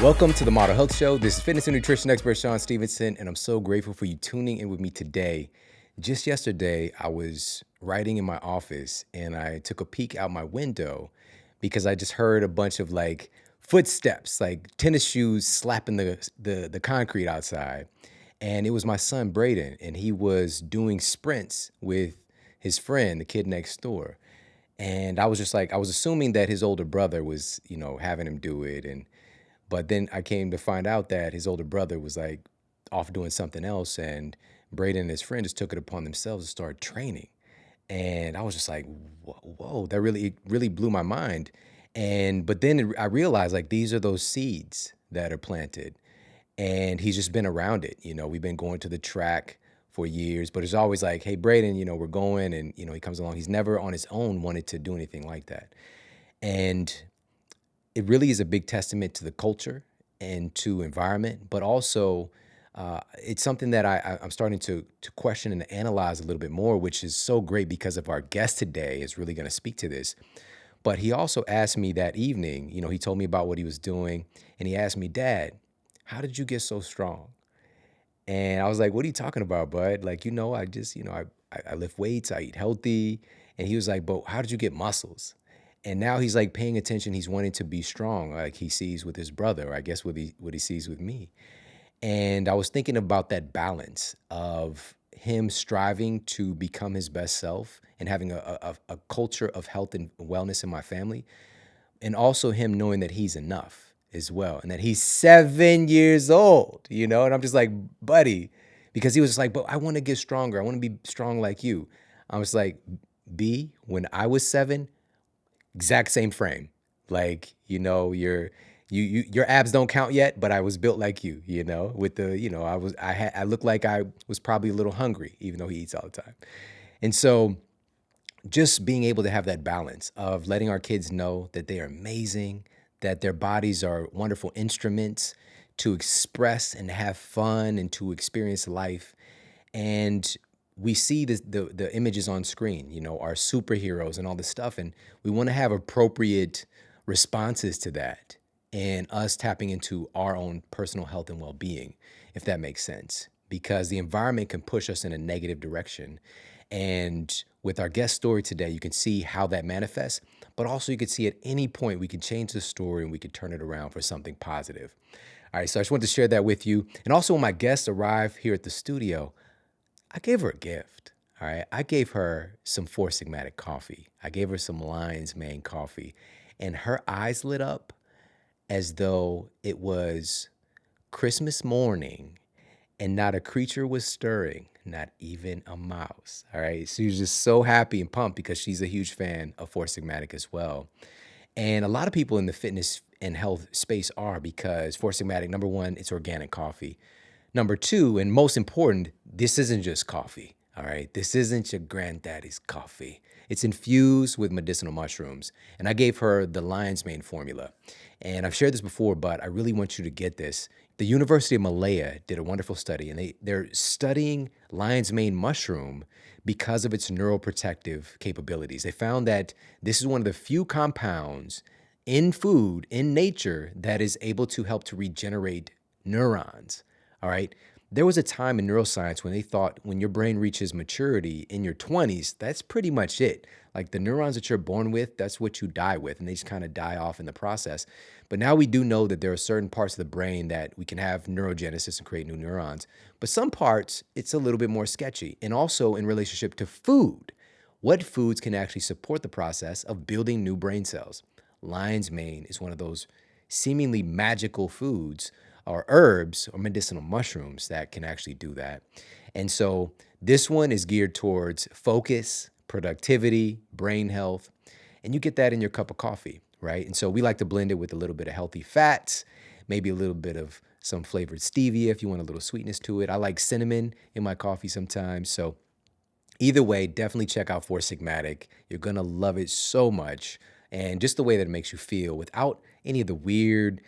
Welcome to the Model Health Show. This is fitness and nutrition expert Sean Stevenson, and I'm so grateful for you tuning in with me today. Just yesterday, I was writing in my office and I took a peek out my window because I just heard a bunch of like footsteps, like tennis shoes slapping the concrete outside. And it was my son Braden, and he was doing sprints with his friend, the kid next door. And I was just like, I was assuming that his older brother was, having him do it. But then I came to find out that his older brother was like off doing something else, and Braden and his friend just took it upon themselves to start training. And I was just like, whoa, that really blew my mind. But then I realized like these are those seeds that are planted, and he's just been around it. We've been going to the track for years, but it's always like, hey, Braden, we're going, and he comes along. He's never on his own wanted to do anything like that. And it really is a big testament to the culture and to environment, but also it's something that I'm starting to question and analyze a little bit more, which is so great because of our guest today is really going to speak to this. But he also asked me that evening, he told me about what he was doing, and he asked me, Dad, how did you get so strong? And I was like, what are you talking about, bud? Like, I just, I lift weights, I eat healthy. And he was like, but how did you get muscles? And now he's like paying attention. He's wanting to be strong, like he sees with his brother, or I guess what he sees with me. And I was thinking about that balance of him striving to become his best self and having a culture of health and wellness in my family, and also him knowing that he's enough as well, and that he's 7 years old, and I'm just like, buddy, because he was just like, but I want to get stronger. I want to be strong like you. I was like, when I was 7, exact same frame. Like, your abs don't count yet, but I was built like you, with the, I looked like I was probably a little hungry, even though he eats all the time. And so just being able to have that balance of letting our kids know that they are amazing, that their bodies are wonderful instruments to express and have fun and to experience life. And we see the images on screen, our superheroes and all this stuff, and we want to have appropriate responses to that, and us tapping into our own personal health and well-being, if that makes sense, because the environment can push us in a negative direction. And with our guest story today, you can see how that manifests, but also you can see at any point we can change the story and we can turn it around for something positive. All right, so I just wanted to share that with you. And also when my guest arrived here at the studio, I gave her a gift. All right. I gave her some Four Sigmatic coffee. I gave her some Lion's Mane coffee. And her eyes lit up as though it was Christmas morning and not a creature was stirring, not even a mouse. All right. She was just so happy and pumped because she's a huge fan of Four Sigmatic as well. And a lot of people in the fitness and health space are, because Four Sigmatic, number one, it's organic coffee. Number two, and most important, this isn't just coffee, all right? This isn't your granddaddy's coffee. It's infused with medicinal mushrooms. And I gave her the Lion's Mane formula. And I've shared this before, but I really want you to get this. The University of Malaya did a wonderful study, and they're studying Lion's Mane mushroom because of its neuroprotective capabilities. They found that this is one of the few compounds in food, in nature, that is able to help to regenerate neurons. All right. There was a time in neuroscience when they thought when your brain reaches maturity in your 20s, that's pretty much it. Like the neurons that you're born with, that's what you die with, and they just kind of die off in the process. But now we do know that there are certain parts of the brain that we can have neurogenesis and create new neurons. But some parts, it's a little bit more sketchy. And also in relationship to food, what foods can actually support the process of building new brain cells? Lion's mane is one of those seemingly magical foods or herbs or medicinal mushrooms that can actually do that. And so this one is geared towards focus, productivity, brain health, and you get that in your cup of coffee, right? And so we like to blend it with a little bit of healthy fats, maybe a little bit of some flavored stevia if you want a little sweetness to it. I like cinnamon in my coffee sometimes. So either way, definitely check out Four Sigmatic. You're going to love it so much. And just the way that it makes you feel without any of the weird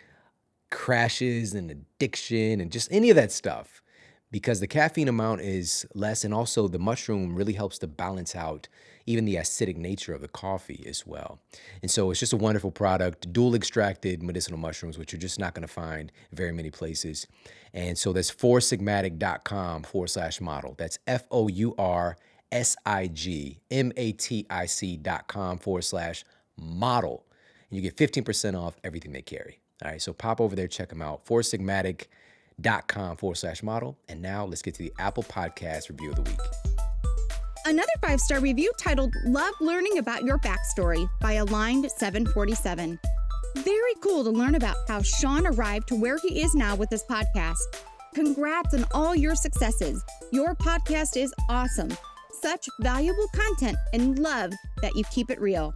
crashes and addiction and just any of that stuff. because the caffeine amount is less, and also the mushroom really helps to balance out even the acidic nature of the coffee as well. And so it's just a wonderful product, dual extracted medicinal mushrooms, which you're just not going to find very many places. And so that's foursigmatic.com/model. That's FOURSIGMATIC.com/model. And you get 15% off everything they carry. All right, so pop over there, check them out. foursigmatic.com/model. And now let's get to the Apple Podcast review of the week. Another 5-star review titled Love Learning About Your Backstory by Aligned747. Very cool to learn about how Sean arrived to where he is now with this podcast. Congrats on all your successes. Your podcast is awesome. Such valuable content and love that you keep it real.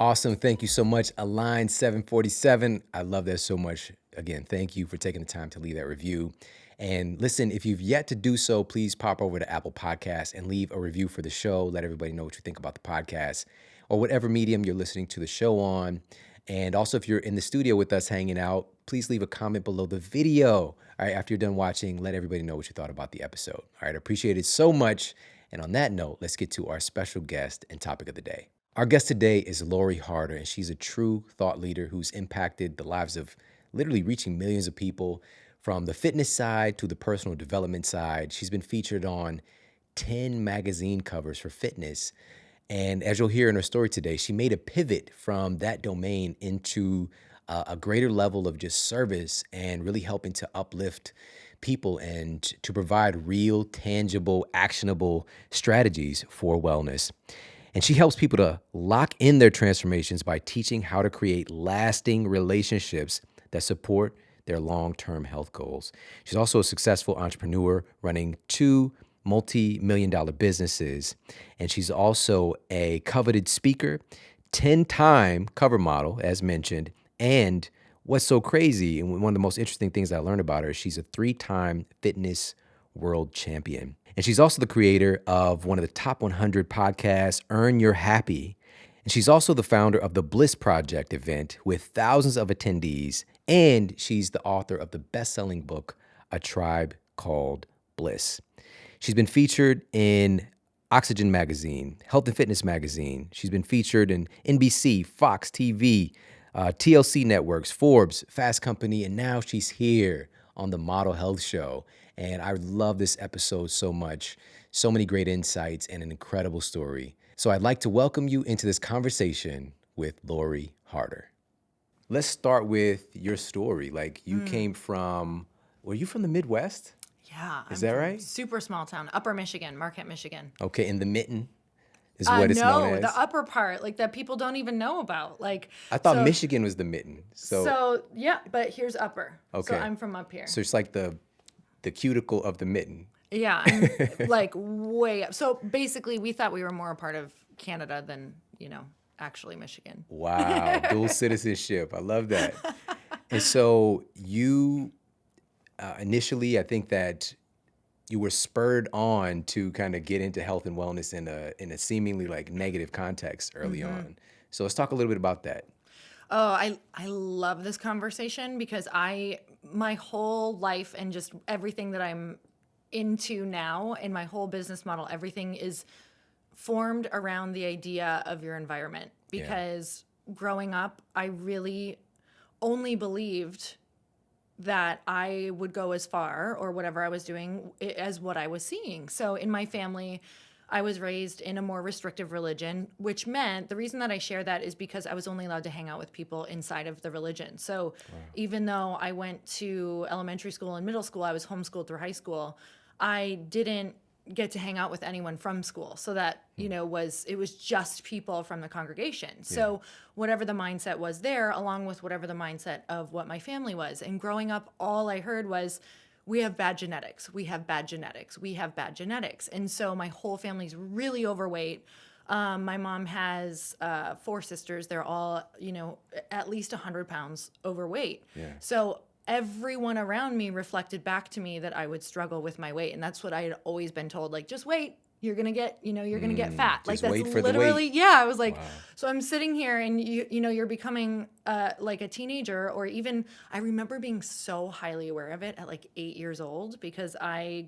Awesome. Thank you so much, Aligned747. I love that so much. Again, thank you for taking the time to leave that review. And listen, if you've yet to do so, please pop over to Apple Podcasts and leave a review for the show. Let everybody know what you think about the podcast or whatever medium you're listening to the show on. And also, if you're in the studio with us hanging out, please leave a comment below the video. All right, after you're done watching, let everybody know what you thought about the episode. All right, I appreciate it so much. And on that note, let's get to our special guest and topic of the day. Our guest today is Lori Harder, and she's a true thought leader who's impacted the lives of literally reaching millions of people. From the fitness side to the personal development side, she's been featured on 10 magazine covers for fitness. And as you'll hear in her story today, she made a pivot from that domain into a greater level of just service and really helping to uplift people and to provide real, tangible, actionable strategies for wellness. And she helps people to lock in their transformations by teaching how to create lasting relationships that support their long-term health goals. She's also a successful entrepreneur running 2 multi-million-dollar businesses. And she's also a coveted speaker, 10-time cover model, as mentioned. And what's so crazy, and one of the most interesting things I learned about her, is she's a 3-time fitness world champion. And she's also the creator of one of the top 100 podcasts, Earn Your Happy. And she's also the founder of the Bliss Project event with thousands of attendees. And she's the author of the best-selling book, A Tribe Called Bliss. She's been featured in Oxygen Magazine, Health and Fitness Magazine. She's been featured in NBC, Fox TV, TLC Networks, Forbes, Fast Company, and now she's here on the Model Health Show. And I love this episode so much. So many great insights and an incredible story. So I'd like to welcome you into this conversation with Lori Harder. Let's start with your story. Like you came from, were you from the Midwest? Yeah. Is that right? Super small town, Upper Michigan, Marquette, Michigan. Okay, and the Mitten is what it's known as? No, the upper part, like that people don't even know about. Like I thought Michigan was the Mitten. So yeah, but here's upper. Okay. So I'm from up here. So it's like the cuticle of the Mitten. Yeah, I'm like way up. So basically, we thought we were more a part of Canada than, actually Michigan. Wow, dual citizenship. I love that. And so you initially, I think that you were spurred on to kind of get into health and wellness in a seemingly like negative context early on. So let's talk a little bit about that. Oh, I love this conversation because my whole life and just everything that I'm into now and my whole business model, everything is formed around the idea of your environment. Because growing up, I really only believed that I would go as far or whatever I was doing as what I was seeing. So in my family, I was raised in a more restrictive religion, which meant the reason that I share that is because I was only allowed to hang out with people inside of the religion. So even though I went to elementary school and middle school, I was homeschooled through high school, I didn't get to hang out with anyone from school. So that, it was just people from the congregation. So whatever the mindset was there, along with whatever the mindset of what my family was. And growing up, all I heard was, we have bad genetics. We have bad genetics. We have bad genetics. And so my whole family's really overweight. My mom has 4 sisters. They're all, at least 100 pounds overweight. Yeah. So everyone around me reflected back to me that I would struggle with my weight. And that's what I had always been told, like, just wait, you're going to get, you're going to get fat. Like Just that's wait for the literally, wait. yeah. I was like, Wow. so I'm sitting here and you're becoming like a teenager, or even I remember being so highly aware of it at like 8 years old, because I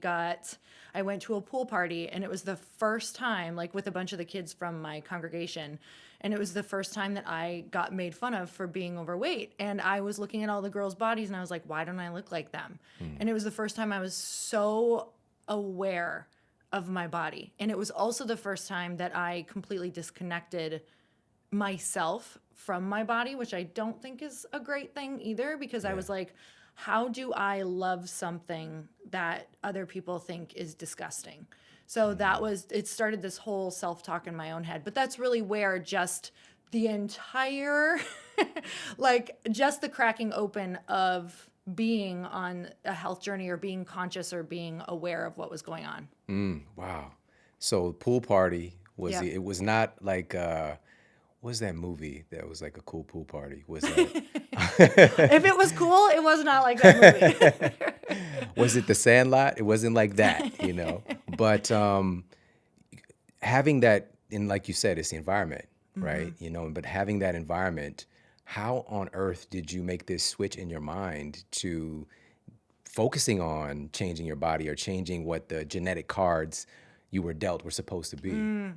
went to a pool party, and it was the first time, like with a bunch of the kids from my congregation. And it was the first time that I got made fun of for being overweight. And I was looking at all the girls' bodies and I was like, why don't I look like them? And it was the first time I was so aware of my body. And it was also the first time that I completely disconnected myself from my body, which I don't think is a great thing either, because I was like, how do I love something that other people think is disgusting? So it started this whole self-talk in my own head. But that's really where just the entire, like just the cracking open of being on a health journey, or being conscious, or being aware of what was going on. Wow. So pool party was Yeah. it was not like what was that movie that was like a cool pool party? Was that If it was cool, it was not like that movie. was it The Sandlot? It wasn't like that, But having that, and like you said, it's the environment, right? But having that environment, how on earth did you make this switch in your mind to focusing on changing your body or changing what the genetic cards you were dealt were supposed to be?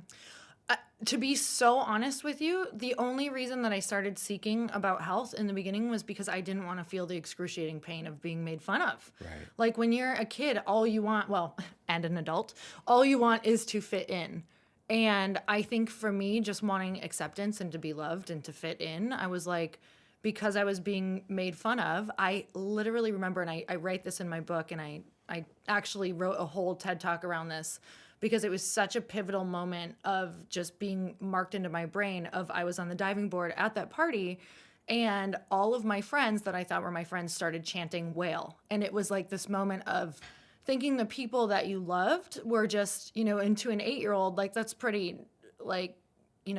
To be so honest with you, the only reason that I started seeking about health in the beginning was because I didn't want to feel the excruciating pain of being made fun of. Right. Like when you're a kid, all you want, well, and an adult, all you want is to fit in. And I think for me, just wanting acceptance and to be loved and to fit in, I was like, because I was being made fun of, I literally remember, and I write this in my book, and I actually wrote a whole TED Talk around this, because it was such a pivotal moment of just being marked into my brain of I was on the diving board at that party, and all of my friends that I thought were my friends started chanting whale. And it was like this moment of thinking the people that you loved were just, into an 8-year-old, like that's pretty like,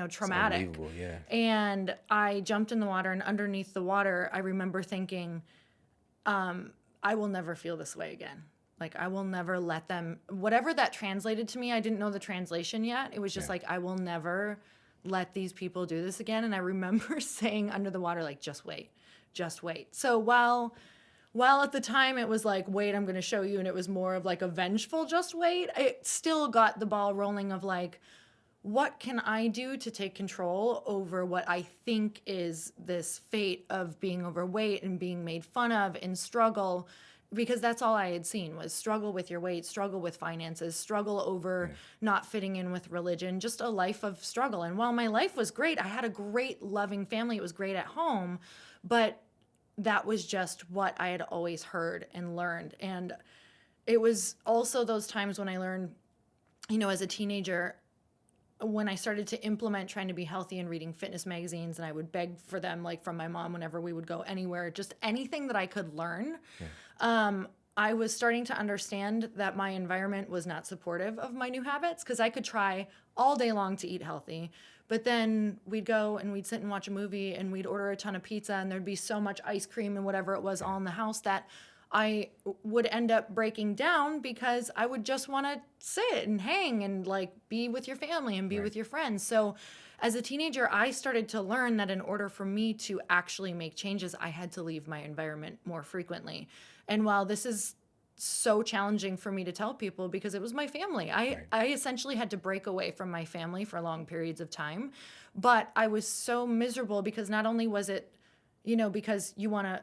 traumatic. Unbelievable, yeah. And I jumped in the water, and underneath the water, I remember thinking, I will never feel this way again. Like, I will never let them, whatever that translated to me, I didn't know the translation yet. It was just like, I will never let these people do this again. And I remember saying under the water, like, just wait, just wait. So while at the time it was like, wait, I'm going to show you, and it was more of like a vengeful just wait, it still got the ball rolling of like, what can I do to take control over what I think is this fate of being overweight and being made fun of and struggle? Because that's all I had seen was struggle with your weight, struggle with finances, struggle over not fitting in with religion, just a life of struggle. And while my life was great, I had a great loving family. It was great at home, but that was just what I had always heard and learned. And it was also those times when I learned, as a teenager, when I started to implement trying to be healthy and reading fitness magazines, and I would beg for them, like from my mom, whenever we would go anywhere, just anything that I could learn. I was starting to understand that my environment was not supportive of my new habits, because I could try all day long to eat healthy, but then we'd go and we'd sit and watch a movie, and we'd order a ton of pizza, and there'd be so much ice cream and whatever it was all in the house that I would end up breaking down, because I would just want to sit and hang and like be with your family and be with your friends. So as a teenager, I started to learn that in order for me to actually make changes, I had to leave my environment more frequently. And while this is so challenging for me to tell people, because it was my family, I essentially had to break away from my family for long periods of time. But I was so miserable, because not only was it, because you want to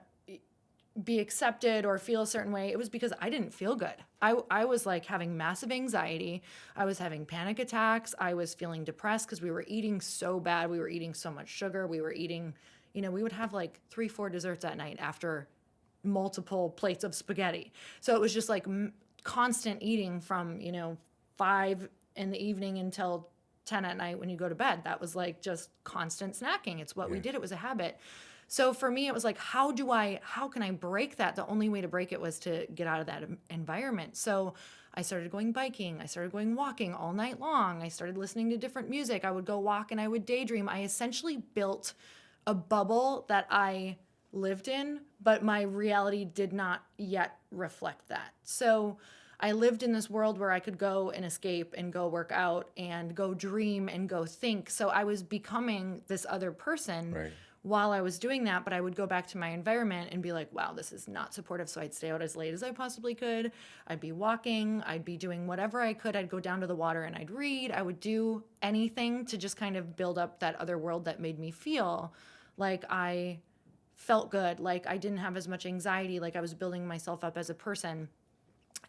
be accepted or feel a certain way, it was because I didn't feel good. I was like having massive anxiety. I was having panic attacks. I was feeling depressed because we were eating so bad. We were eating so much sugar. We were eating, we would have like 3-4 desserts at night after multiple plates of spaghetti. So it was just like constant eating from, 5 in the evening until 10 at night when you go to bed. That was like just constant snacking. It's what we did. It was a habit. So for me, it was like, how can I break that? The only way to break it was to get out of that environment. So I started going biking. I started going walking all night long. I started listening to different music. I would go walk and I would daydream. I essentially built a bubble that I lived in, but my reality did not yet reflect that. So I lived in this world where I could go and escape and go work out and go dream and go think. So I was becoming this other person Right. while I was doing that, but I would go back to my environment and be like, wow, this is not supportive. So I'd stay out as late as I possibly could. I'd be walking, I'd be doing whatever I could. I'd go down to the water and I'd read. I would do anything to just kind of build up that other world that made me feel like I felt good, like I didn't have as much anxiety, like I was building myself up as a person,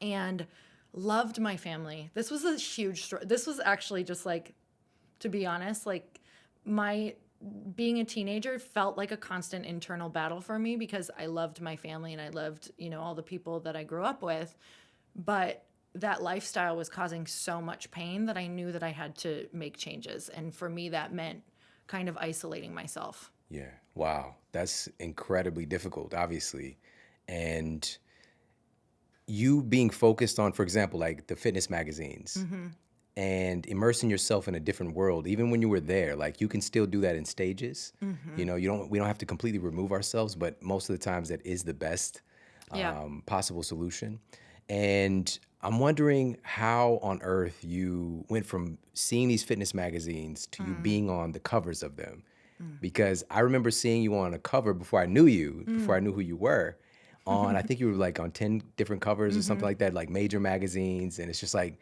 and loved my family. This was a huge story. This was actually just like, to be honest, like my being a teenager felt like a constant internal battle for me because I loved my family and I loved, all the people that I grew up with. But that lifestyle was causing so much pain that I knew that I had to make changes. And for me, that meant kind of isolating myself. Yeah. Wow. That's incredibly difficult, obviously. And you being focused on, for example, like the fitness magazines and immersing yourself in a different world, even when you were there, like you can still do that in stages. We don't have to completely remove ourselves, but most of the times that is the best Yeah. possible solution. And I'm wondering how on earth you went from seeing these fitness magazines to you being on the covers of them. Because I remember seeing you on a cover before I knew you, before I knew who you were. I think you were like on 10 different covers or something like that, like major magazines. And it's just like,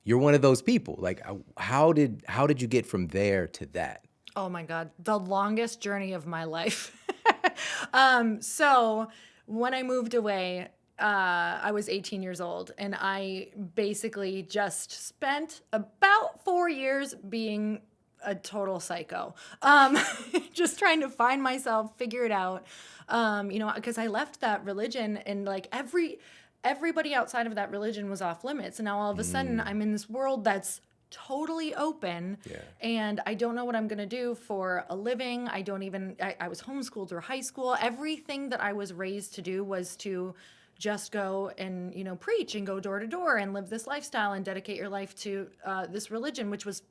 you're one of those people. Like, how did you get from there to that? Oh my God, the longest journey of my life. So when I moved away, I was 18 years old, and I basically just spent about 4 years being a total psycho. Just trying to find myself, figure it out. Because I left that religion, and like everybody outside of that religion was off limits. And now all of a sudden I'm in this world that's totally open, Yeah. and I don't know what I'm going to do for a living. I was homeschooled through high school. Everything that I was raised to do was to just go and, preach and go door to door and live this lifestyle and dedicate your life to this religion, which was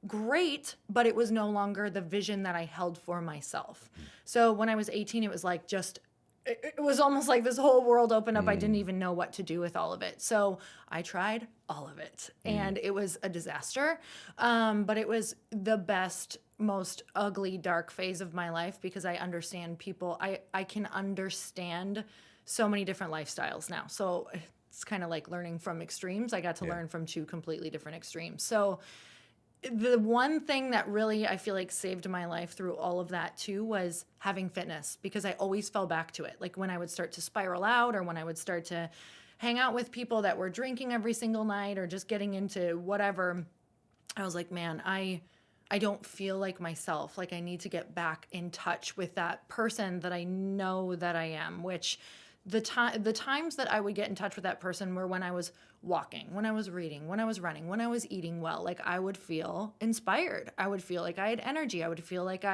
great, but it was no longer the vision that I held for myself. So when I was 18, it was like it was almost like this whole world opened up. I didn't even know what to do with all of it. So I tried all of it, and it was a disaster. But it was the best, most ugly, dark phase of my life because I understand people. I can understand so many different lifestyles now. So it's kind of like learning from extremes. I got to learn from two completely different extremes. So the one thing that really I feel like saved my life through all of that too was having fitness, because I always fell back to it. Like when I would start to spiral out, or when I would start to hang out with people that were drinking every single night or just getting into whatever, I was like, man, I don't feel like myself. Like I need to get back in touch with that person that I know that I am, which the times that I would get in touch with that person were when I was walking, when I was reading, when I was running, when I was eating well. Like I would feel inspired. I would feel like I had energy. I would feel like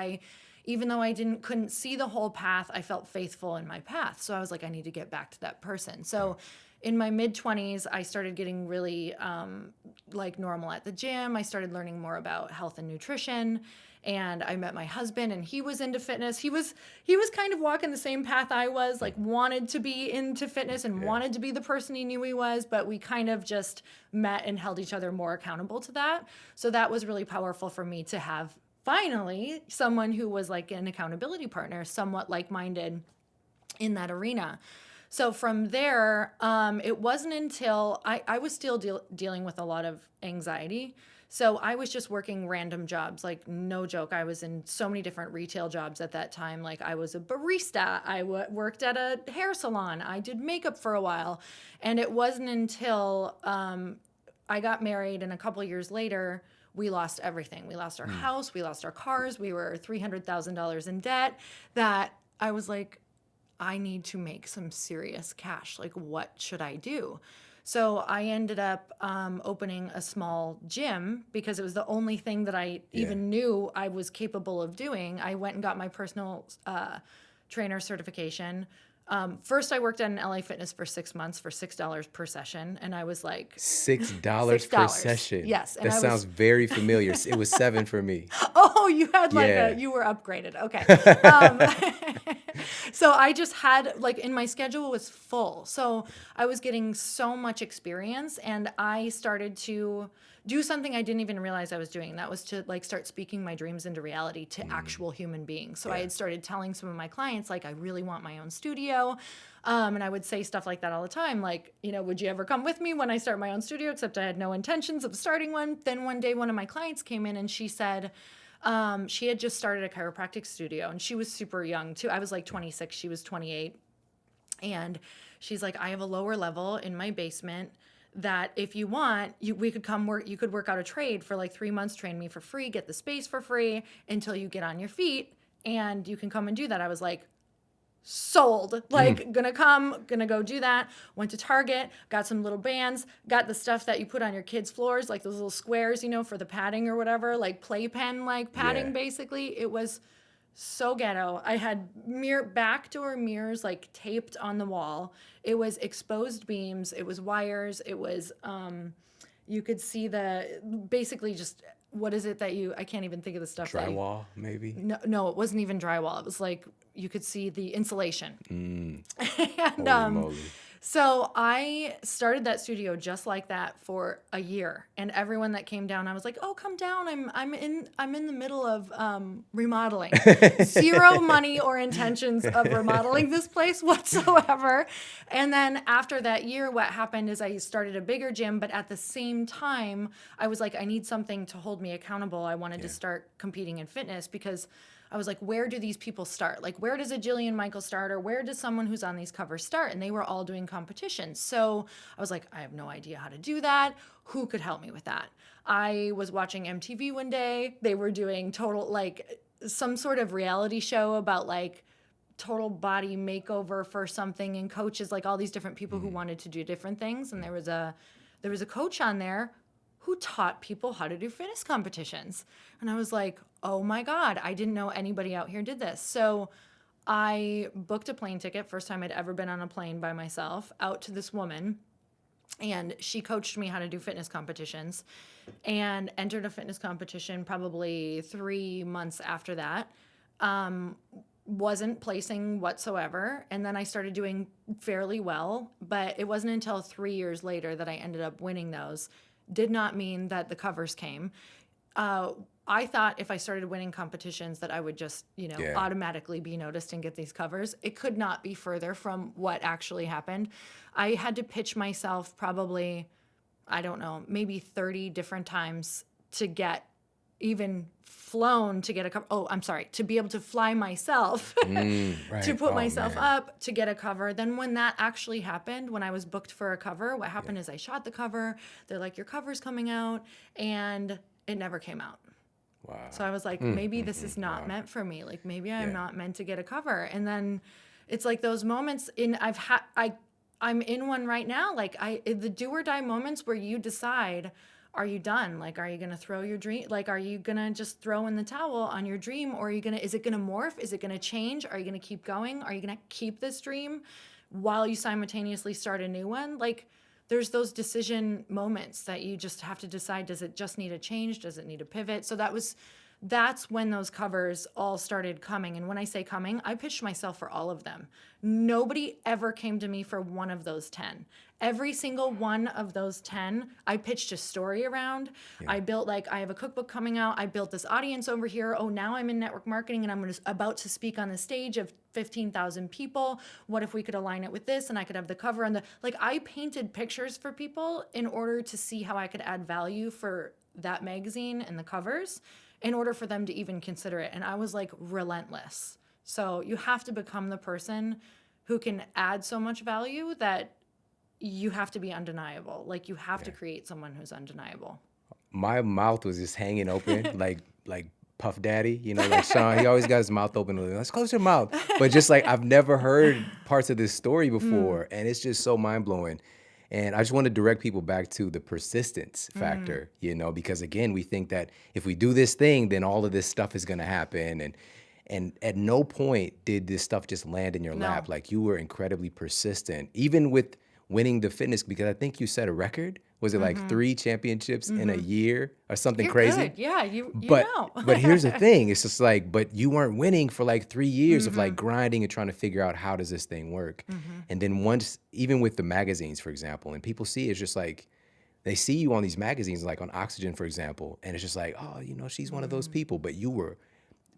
even though I couldn't see the whole path, I felt faithful in my path. So I was like, I need to get back to that person. So in my mid-20s, I started getting really like normal at the gym. I started learning more about health and nutrition. And I met my husband, and he was into fitness. He was kind of walking the same path I was, like wanted to be into fitness and wanted to be the person he knew he was, but we kind of just met and held each other more accountable to that. So that was really powerful for me to have finally someone who was like an accountability partner, somewhat like-minded in that arena. So from there, it wasn't until I was still dealing with a lot of anxiety. So I was just working random jobs, like no joke. I was in so many different retail jobs at that time. Like I was a barista. I worked at a hair salon. I did makeup for a while. And it wasn't until I got married, and a couple of years later, we lost everything. We lost our house. We lost our cars. We were $300,000 in debt, that I was like, I need to make some serious cash. Like, what should I do? So I ended up opening a small gym because it was the only thing that I even knew I was capable of doing. I went and got my personal trainer certification. First, I worked at an LA Fitness for 6 months for $6 per session, and I was like, $6 per session. Yes, and that sounds very familiar. It was $7 for me. Oh, you had Yeah. you were upgraded. Okay. So I just had like in my schedule was full. So I was getting so much experience and I started to do something I didn't even realize I was doing. That was to like start speaking my dreams into reality to actual human beings. So I Yeah. had started telling some of my clients like I really want my own studio. And I would say stuff like that all the time, like, would you ever come with me when I start my own studio? Except I had no intentions of starting one. Then one day, one of my clients came in and she said, she had just started a chiropractic studio and she was super young too. I was like 26, she was 28. And she's like, I have a lower level in my basement that if you want, we could come work, you could work out a trade for like 3 months, train me for free, get the space for free until you get on your feet and you can come and do that. I was like, sold, like gonna go do that. Went to Target, got some little bands, got the stuff that you put on your kids' floors, like those little squares, for the padding or whatever, like playpen, like padding. Yeah. Basically. It was so ghetto. I had backdoor mirrors like taped on the wall. It was exposed beams, it was wires, it was you could see basically just what is it that I can't even think of the stuff. Drywall, maybe? No, it wasn't even drywall. It was like you could see the insulation. And Holy moly. so I started that studio just like that for a year. And everyone that came down, I was like, "Oh, come down. I'm in the middle of remodeling. Zero money or intentions of remodeling this place whatsoever." And then after that year, what happened is I started a bigger gym, but at the same time, I was like, I need something to hold me accountable. I wanted to start competing in fitness because I was like, where do these people start? Like, where does a Jillian Michael start? Or where does someone who's on these covers start? And they were all doing competitions. So I was like, I have no idea how to do that. Who could help me with that? I was watching MTV one day. They were doing some sort of reality show about like total body makeover for something and coaches, like all these different people who wanted to do different things. And there was a coach on there who taught people how to do fitness competitions. And I was like, oh my God, I didn't know anybody out here did this. So I booked a plane ticket, first time I'd ever been on a plane by myself, out to this woman. And she coached me how to do fitness competitions and entered a fitness competition probably 3 months after that. Wasn't placing whatsoever. And then I started doing fairly well, but it wasn't until 3 years later that I ended up winning those. Did not mean that the covers came. I thought if I started winning competitions that I would just, automatically be noticed and get these covers. It could not be further from what actually happened. I had to pitch myself probably, I don't know, maybe 30 different times to get even flown to get a cover. Oh, I'm sorry, to be able to fly myself, Right. to put Oh, myself man. up to get a cover. Then when that actually happened, when I was booked for a cover, what happened is I shot the cover. They're like, your cover's coming out. And it never came out. Wow. So I was like, maybe this is not meant for me. Like maybe I'm not meant to get a cover. And then it's like those moments I'm in one right now. Like the do or die moments where you decide, are you done? Like, are you going to throw your dream? Like, are you going to just throw in the towel on your dream? Or is it going to morph? Is it going to change? Are you going to keep going? Are you going to keep this dream while you simultaneously start a new one? Like, there's those decision moments that you just have to decide, does it just need a change? Does it need a pivot? So that's when those covers all started coming. And when I say coming, I pitched myself for all of them. Nobody ever came to me for one of those 10. Every single one of those 10, I pitched a story around. I built I have a cookbook coming out. I built this audience over here. Oh, now I'm in network marketing and I'm about to speak on the stage of 15,000 people. What if we could align it with this and I could have the cover and I painted pictures for people in order to see how I could add value for that magazine and the covers in order for them to even consider it. And I was like relentless. So you have to become the person who can add so much value that you have to be undeniable. Like you have to create someone who's undeniable. My mouth was just hanging open, like Puff Daddy, like Sean. He always got his mouth open. Let's close your mouth. But just like I've never heard parts of this story before, and it's just so mind blowing. And I just want to direct people back to the persistence factor, because again, we think that if we do this thing, then all of this stuff is going to happen. And at no point did this stuff just land in your No. lap. Like you were incredibly persistent, even with winning the fitness, because I think you set a record. Was it like 3 championships in a year or something You're crazy? good. Yeah, you But know. but here's the thing. It's just like, but you weren't winning for like 3 years of like grinding and trying to figure out how does this thing work. And then once, even with the magazines, for example, and people see it's just like they see you on these magazines, like on Oxygen, for example, and it's just like, oh, she's one of those people. But you were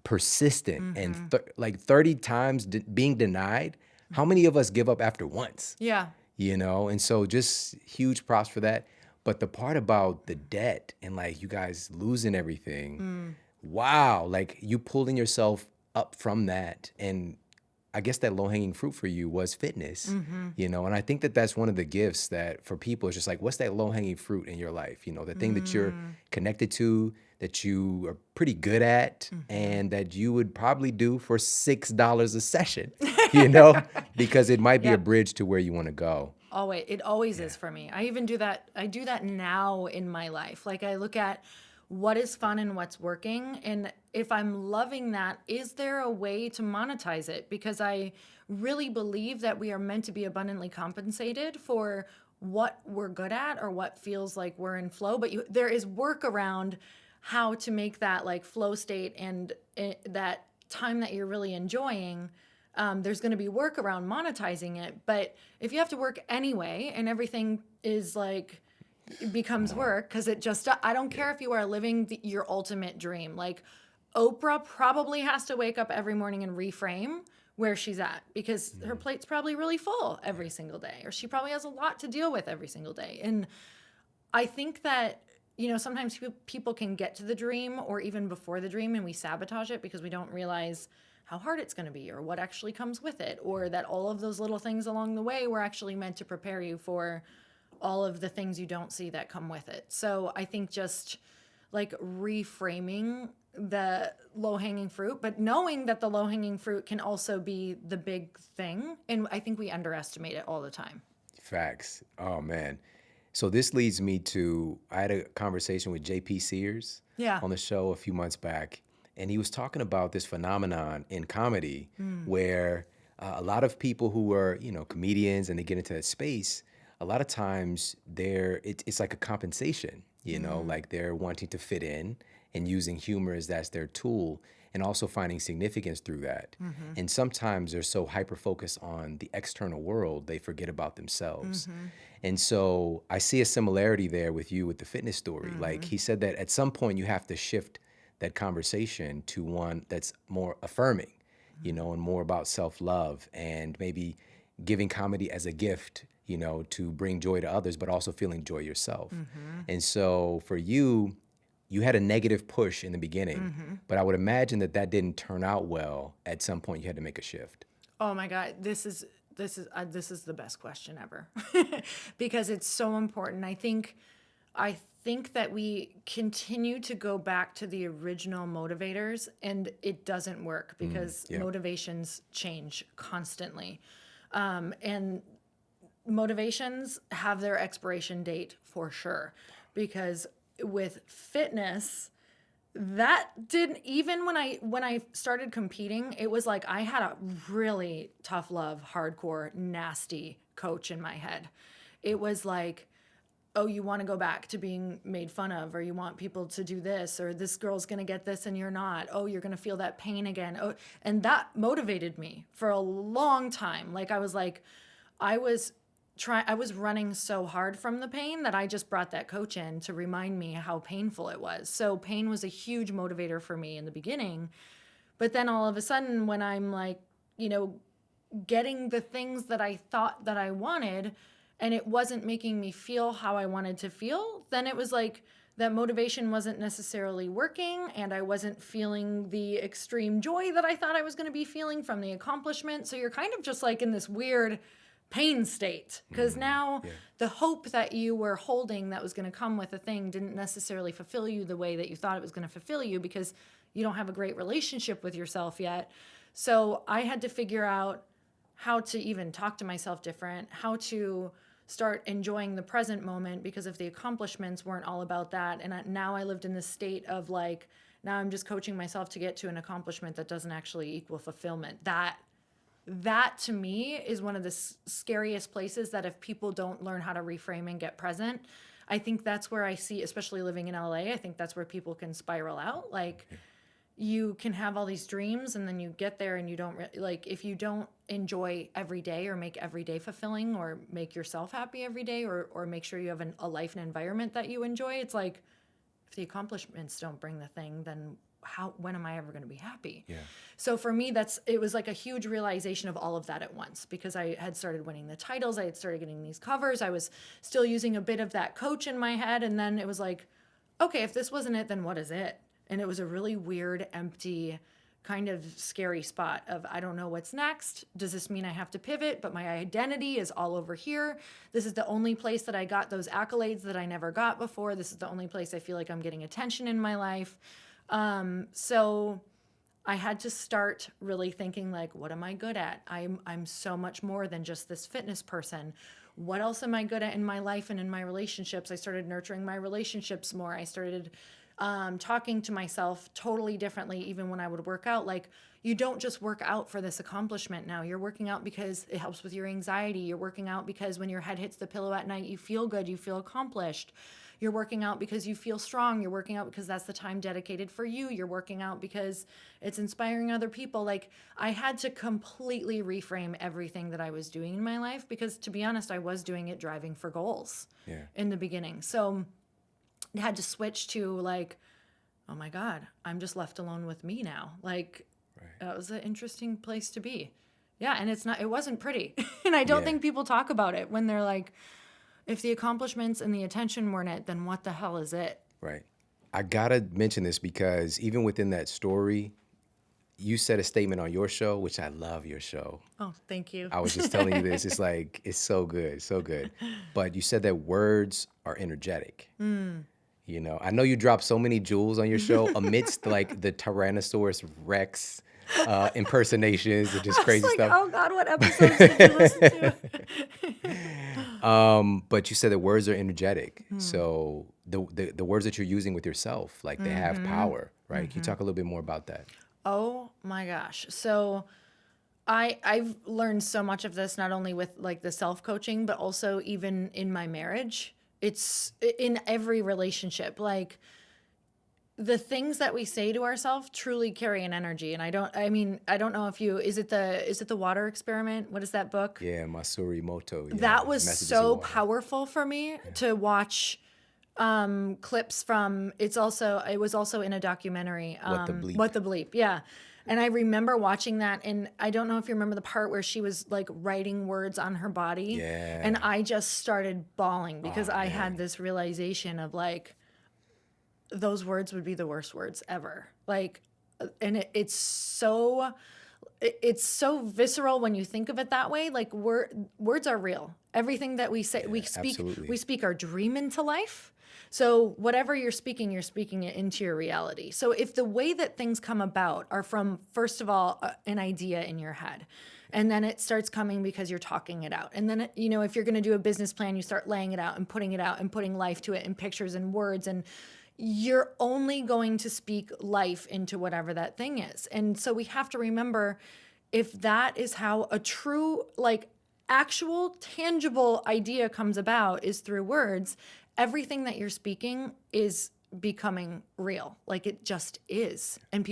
persistent and like 30 times being denied. How many of us give up after once? Yeah. And so just huge props for that. But the part about the debt and like you guys losing everything, wow, like you pulling yourself up from that. And I guess that low-hanging fruit for you was fitness, and I think that that's one of the gifts that for people is just like, what's that low-hanging fruit in your life? The thing that you're connected to, that you are pretty good at, and that you would probably do for $6 a session, because it might be a Yep. bridge to where you want to go. It always is for me. I even do that. I do that now in my life. Like I look at what is fun and what's working. And if I'm loving that, is there a way to monetize it? Because I really believe that we are meant to be abundantly compensated for what we're good at or what feels like we're in flow. But there is work around how to make that like flow state and that time that you're really enjoying. There's going to be work around monetizing it. But if you have to work anyway and everything is like, it becomes work because I don't care if you are living your ultimate dream. Like Oprah probably has to wake up every morning and reframe where she's at because her plate's probably really full every single day, or she probably has a lot to deal with every single day. And I think that, sometimes people can get to the dream or even before the dream and we sabotage it because we don't realize how hard it's going to be or what actually comes with it, or that all of those little things along the way were actually meant to prepare you for all of the things you don't see that come with it. So I think just like reframing the low-hanging fruit, but knowing that the low-hanging fruit can also be the big thing. And I think we underestimate it all the time. Facts. Oh, man. So this leads me to, I had a conversation with JP Sears Yeah. on the show a few months back, and he was talking about this phenomenon in comedy where a lot of people who are, comedians and they get into that space, a lot of times it's like a compensation, like they're wanting to fit in and using humor as that's their tool and also finding significance through that. And sometimes they're so hyper-focused on the external world, they forget about themselves. And so I see a similarity there with you with the fitness story. Like he said that at some point you have to shift that conversation to one that's more affirming, and more about self-love and maybe giving comedy as a gift, to bring joy to others, but also feeling joy yourself. And so for you, you had a negative push in the beginning, but I would imagine that didn't turn out well. At some point, you had to make a shift. Oh my God, this is the best question ever because it's so important. I think that we continue to go back to the original motivators, and it doesn't work because motivations change constantly, and motivations have their expiration date for sure, because with fitness, that didn't, even when I started competing, it was like I had a really tough love, hardcore, nasty coach in my head. It was like, oh, you want to go back to being made fun of, or you want people to do this, or this girl's going to get this and you're not. Oh, you're going to feel that pain again. Oh, and that motivated me for a long time. Like I was running so hard from the pain that I just brought that coach in to remind me how painful it was. So pain was a huge motivator for me in the beginning. But then all of a sudden, when I'm like, getting the things that I thought that I wanted, and it wasn't making me feel how I wanted to feel, then it was like that motivation wasn't necessarily working, and I wasn't feeling the extreme joy that I thought I was going to be feeling from the accomplishment. So you're kind of just like in this weird pain state, because now the hope that you were holding that was going to come with a thing didn't necessarily fulfill you the way that you thought it was going to fulfill you, because you don't have a great relationship with yourself yet. So I had to figure out how to even talk to myself different, how to start enjoying the present moment, because if the accomplishments weren't all about that, and now I lived in this state of like, now I'm just coaching myself to get to an accomplishment that doesn't actually equal fulfillment. That to me is one of the scariest places that if people don't learn how to reframe and get present, I think that's where I see, especially living in LA, I think that's where people can spiral out. Like, you can have all these dreams and then you get there and you don't like, if you don't enjoy every day or make every day fulfilling or make yourself happy every day, or make sure you have a life and environment that you enjoy, it's like, if the accomplishments don't bring the thing, then when am I ever going to be happy? Yeah. So for me, it was like a huge realization of all of that at once, because I had started winning the titles. I had started getting these covers. I was still using a bit of that coach in my head. And then it was like, okay, if this wasn't it, then what is it? And it was a really weird, empty, kind of scary spot of, I don't know what's next. Does this mean I have to pivot? But my identity is all over here. This is the only place that I got those accolades that I never got before. This is the only place I feel like I'm getting attention in my life. So I had to start really thinking, like, what am I good at? I'm so much more than just this fitness person. What else am I good at in my life and in my relationships? I started nurturing my relationships more. I started talking to myself totally differently, even when I would work out. Like, you don't just work out for this accomplishment now. You're working out because it helps with your anxiety. You're working out because when your head hits the pillow at night, you feel good, you feel accomplished. You're working out because you feel strong. You're working out because that's the time dedicated for you. You're working out because it's inspiring other people. Like, I had to completely reframe everything that I was doing in my life, because, to be honest, I was doing it driving for goals in the beginning. So I had to switch to, like, oh my God, I'm just left alone with me now. Like, that was an interesting place to be. Yeah. And it wasn't pretty. And I don't think people talk about it when they're like, if the accomplishments and the attention weren't it, then what the hell is it? Right. I gotta mention this because even within that story, you said a statement on your show, which I love your show. Oh, thank you. I was just telling you this. It's like, it's so good, so good. But you said that words are energetic. You know, I know you dropped so many jewels on your show amidst like the Tyrannosaurus Rex impersonations and just crazy stuff. Oh God, what episodes did you listen to? But you said the words are energetic. So the words that you're using with yourself, like they have power, right? Can you talk a little bit more about that? Oh my gosh. So I've learned so much of this, not only with like the self-coaching, but also even in my marriage. It's in every relationship. Like, the things that we say to ourselves truly carry an energy. And I don't know if is it the water experiment? What is that book? Yeah, Masuri Moto. Yeah, that was Messages so of Water. powerful for me to watch clips from. It was also in a documentary. What the Bleep. What the Bleep. Yeah. And I remember watching that, and I don't know if you remember the part where she was like writing words on her body. Yeah. And I just started bawling because I had this realization of, like, those words would be the worst words ever. Like, and it's so visceral when you think of it that way. Like, words are real. Everything that we say, we speak, absolutely. we speak our dream into life. So whatever you're speaking it into your reality. So if the way that things come about are from, first of all, an idea in your head, and then it starts coming because you're talking it out. And then, if you're going to do a business plan, you start laying it out and putting life to it in pictures and words, and you're only going to speak life into whatever that thing is. And so we have to remember, if that is how a true, like, actual tangible idea comes about, is through words, everything that you're speaking is becoming real. Like, it just is. And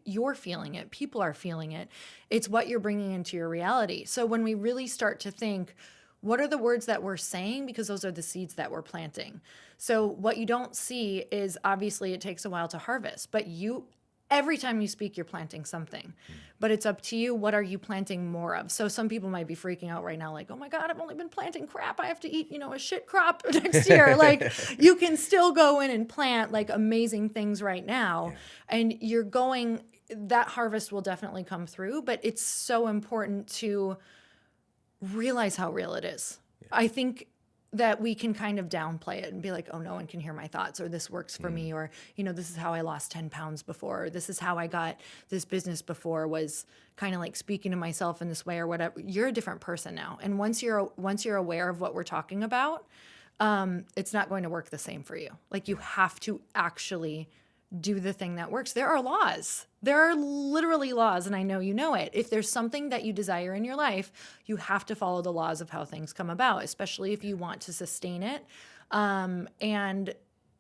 you're feeling it. People are feeling it. It's what you're bringing into your reality. So when we really start to think, what are the words that we're saying? Because those are the seeds that we're planting. So what you don't see is, obviously it takes a while to harvest, but every time you speak, you're planting something. But it's up to you. What are you planting more of? So some people might be freaking out right now, like, oh my God, I've only been planting crap. I have to eat, a shit crop next year. Like, you can still go in and plant like amazing things right now. Yeah. And that harvest will definitely come through, but it's so important to realize how real it is. Yeah. I think that we can kind of downplay it and be like, oh, no one can hear my thoughts, or this works for me, or, this is how I lost 10 pounds before, or this is how I got this business before, was kind of like speaking to myself in this way or whatever. You're a different person now. And once you're aware of what we're talking about, it's not going to work the same for you. Like, you have to actually do the thing that works. There are laws. There are literally laws, and I know you know it. If there's something that you desire in your life, you have to follow the laws of how things come about, especially if you want to sustain it. And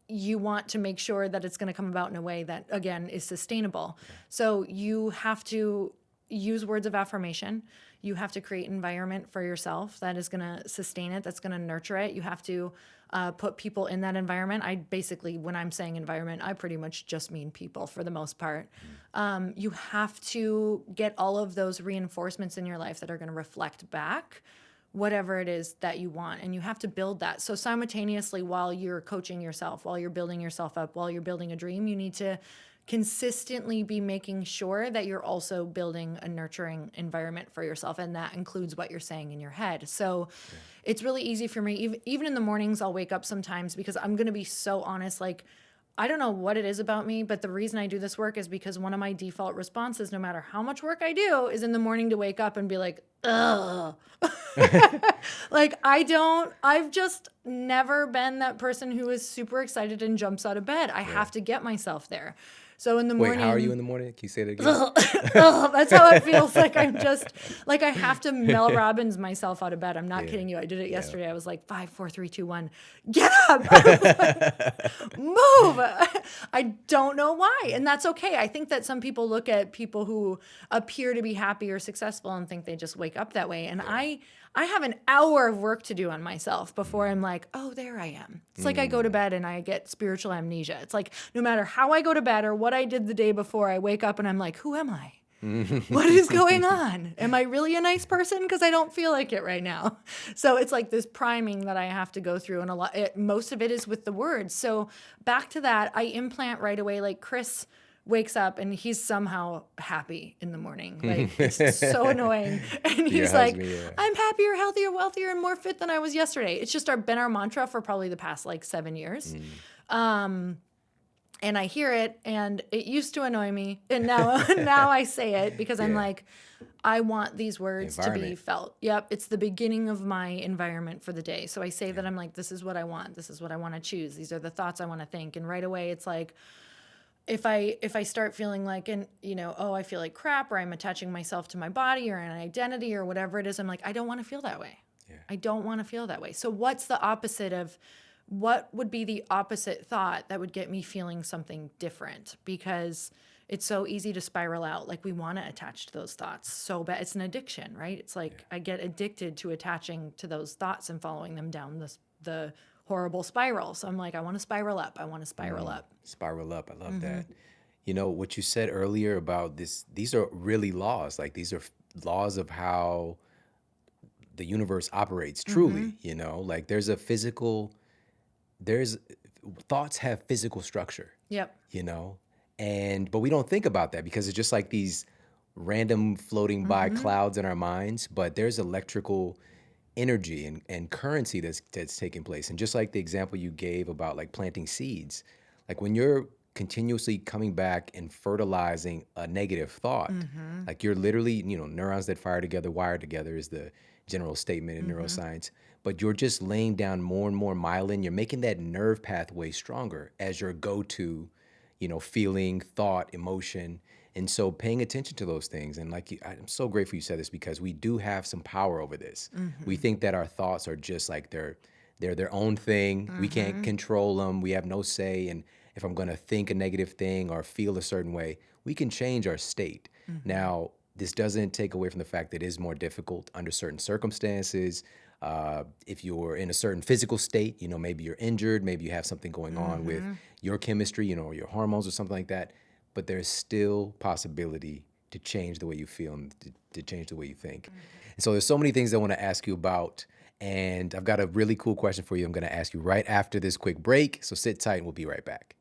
you want to make sure that it's going to come about in a way that, again, is sustainable. So you have to use words of affirmation. You have to create an environment for yourself that is going to sustain it, that's going to nurture it. You have to put people in that environment. I basically, when I'm saying environment, I pretty much just mean people for the most part. You have to get all of those reinforcements in your life that are going to reflect back whatever it is that you want. And you have to build that. So simultaneously, while you're coaching yourself, while you're building yourself up, while you're building a dream, you need to consistently be making sure that you're also building a nurturing environment for yourself. And that includes what you're saying in your head. So it's really easy for me. Even in the mornings, I'll wake up sometimes, because I'm going to be so honest, like, I don't know what it is about me, but the reason I do this work is because one of my default responses, no matter how much work I do, is in the morning to wake up and be like, ugh. Like, I've just never been that person who is super excited and jumps out of bed. I have to get myself there. So in the morning. Wait, how are you in the morning? Can you say that again? That's how it feels. Like, I'm just, like, I have to Mel Robbins myself out of bed. I'm not kidding you. I did it yesterday. I was like, 5, 4, 3, 2, 1, get up. Move. I don't know why. And that's okay. I think that some people look at people who appear to be happy or successful and think they just wake up that way. And I have an hour of work to do on myself before I'm like, oh, there I am. It's like I go to bed and I get spiritual amnesia. It's like no matter how I go to bed or what I did the day before, I wake up and I'm like, who am I? What is going on? Am I really a nice person? Because I don't feel like it right now. So it's like this priming that I have to go through. And most of it is with the words. So back to that, I implant right away. Like, Chris wakes up and he's somehow happy in the morning. Like, it's so annoying. And he's like, I'm happier, healthier, wealthier, and more fit than I was yesterday. It's just been our mantra for probably the past like 7 years. And I hear it, and it used to annoy me. And now I say it because I'm like, I want these words to be felt. Yep. It's the beginning of my environment for the day. So I say that I'm like, this is what I want. This is what I want to choose. These are the thoughts I want to think. And right away it's like, if I start feeling like, and I feel like crap, or I'm attaching myself to my body or an identity or whatever it is, I'm like, I don't want to feel that way. Yeah. I don't want to feel that way. So what would be the opposite thought that would get me feeling something different? Because it's so easy to spiral out. Like, we want to attach to those thoughts so bad. It's an addiction, right? It's like I get addicted to attaching to those thoughts and following them down the horrible spiral. So I'm like, I want to spiral up. I want to spiral up. Spiral up. I love that. What you said earlier about this, these are really laws. Like, these are laws of how the universe operates truly, like thoughts have physical structure. Yep. But we don't think about that because it's just like these random floating by clouds in our minds, but there's electrical energy and currency that's taking place. And just like the example you gave about like planting seeds, like when you're continuously coming back and fertilizing a negative thought, like you're literally, neurons that fire together, wire together is the general statement in neuroscience, but you're just laying down more and more myelin. You're making that nerve pathway stronger as your go-to, feeling, thought, emotion. And so paying attention to those things. And I'm so grateful you said this because we do have some power over this. We think that our thoughts are just like they're their own thing. We can't control them. We have no say. And if I'm going to think a negative thing or feel a certain way, we can change our state. Now, this doesn't take away from the fact that it is more difficult under certain circumstances. If you're in a certain physical state, maybe you're injured, maybe you have something going on with your chemistry, or your hormones or something like that. But there's still possibility to change the way you feel and to change the way you think. And so there's so many things I want to ask you about. And I've got a really cool question for you. I'm going to ask you right after this quick break. So sit tight and we'll be right back.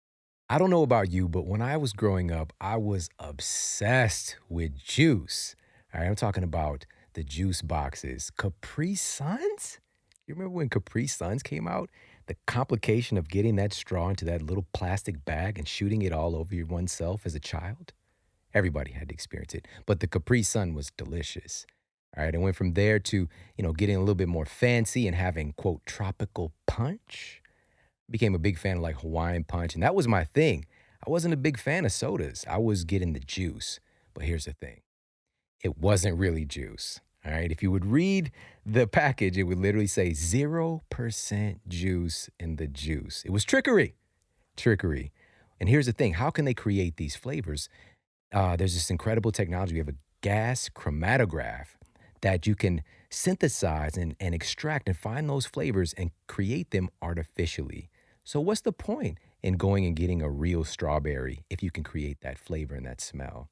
I don't know about you, but when I was growing up, I was obsessed with juice. All right, I'm talking about the juice boxes. Capri Suns? You remember when Capri Suns came out? The complication of getting that straw into that little plastic bag and shooting it all over oneself as a child? Everybody had to experience it. But the Capri Sun was delicious. All right, I went from there to, getting a little bit more fancy and having, quote, tropical punch. Became a big fan of like Hawaiian punch, and that was my thing. I wasn't a big fan of sodas. I was getting the juice. But here's the thing. It wasn't really juice. All right. If you would read the package, it would literally say 0% juice in the juice. It was trickery. Trickery. And here's the thing, how can they create these flavors? There's this incredible technology. We have a gas chromatograph that you can synthesize and extract and find those flavors and create them artificially. So, what's the point in going and getting a real strawberry if you can create that flavor and that smell?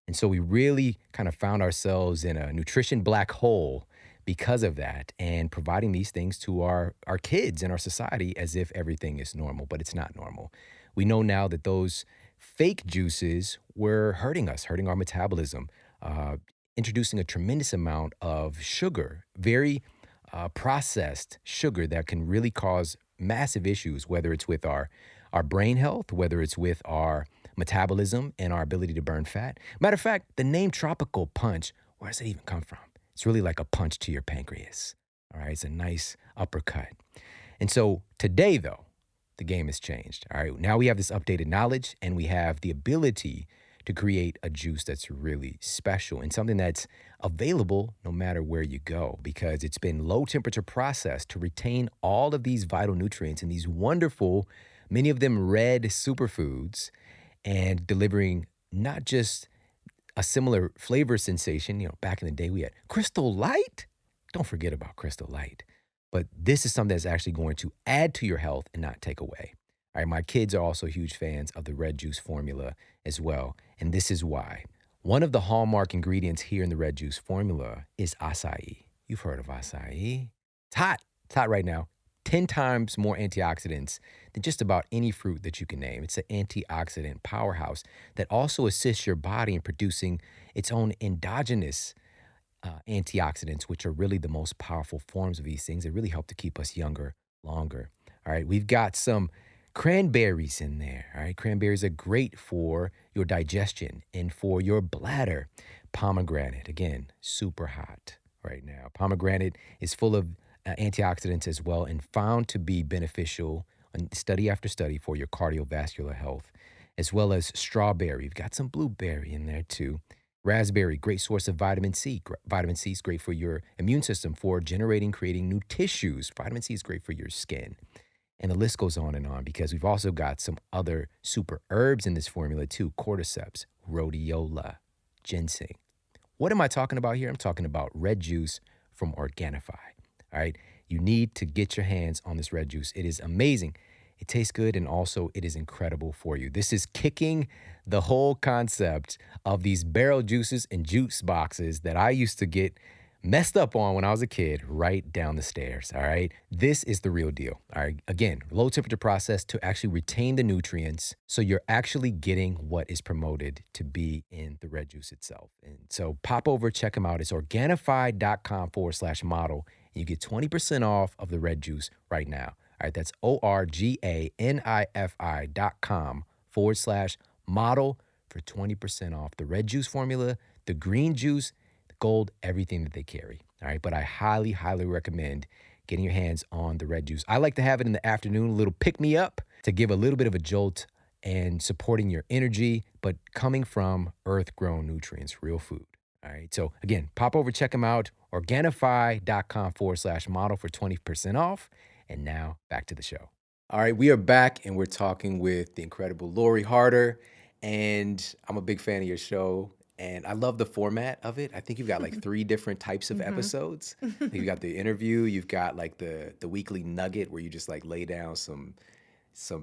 And so, we really kind of found ourselves in a nutrition black hole because of that and providing these things to our kids and our society as if everything is normal, but it's not normal. We know now that those fake juices were hurting us, hurting our metabolism, uh, introducing a tremendous amount of sugar, very processed sugar that can really cause massive issues, whether it's with our brain health, whether it's with our metabolism and our ability to burn fat. Matter of fact, the name tropical punch, where does it even come from? It's really like a punch to your pancreas. All right, it's a nice uppercut. And so today, though, the game has changed. All right, now we have this updated knowledge and we have the ability to create a juice that's really special and something that's available no matter where you go because it's been low temperature processed to retain all of these vital nutrients and these wonderful, many of them red superfoods, and delivering not just a similar flavor sensation. Back in the day we had Crystal Light. Don't forget about Crystal Light. But this is something that's actually going to add to your health and not take away. All right, my kids are also huge fans of the red juice formula as well. And this is why. One of the hallmark ingredients here in the red juice formula is acai. You've heard of acai. It's hot. It's hot right now. 10 times more antioxidants than just about any fruit that you can name. It's an antioxidant powerhouse that also assists your body in producing its own endogenous antioxidants, which are really the most powerful forms of these things that really help to keep us younger longer. All right, we've got some cranberries in there. All right, cranberries are great for your digestion and for your bladder. Pomegranate, again, super hot right now. Pomegranate is full of antioxidants as well and found to be beneficial on study after study for your cardiovascular health, as well as strawberry. You've got some blueberry in there too. Raspberry, great source of vitamin C. Vitamin C is great for your immune system for creating new tissues. Vitamin C is great for your skin. And the list goes on and on because we've also got some other super herbs in this formula too. Cordyceps, rhodiola, ginseng. What am I talking about here? I'm talking about red juice from Organifi. All right. You need to get your hands on this red juice. It is amazing. It tastes good and also it is incredible for you. This is kicking the whole concept of these barrel juices and juice boxes that I used to get messed up on when I was a kid right down the stairs. All right. This is the real deal. All right. Again, low temperature process to actually retain the nutrients. So you're actually getting what is promoted to be in the red juice itself. And so pop over, check them out. It's Organifi.com/model. And you get 20% off of the red juice right now. All right. That's ORGANIFI.com/model for 20% off the red juice formula, the green juice, gold, everything that they carry. All right. But I highly, highly recommend getting your hands on the red juice. I like to have it in the afternoon, a little pick me up to give a little bit of a jolt and supporting your energy, but coming from earth grown nutrients, real food. All right. So again, pop over, check them out. Organifi.com/model for 20% off. And now back to the show. All right. We are back and we're talking with the incredible Lori Harder. And I'm a big fan of your show. And I love the format of it. I think you've got like 3 different types of episodes. Like you've got the interview, you've got like the weekly nugget where you just like lay down some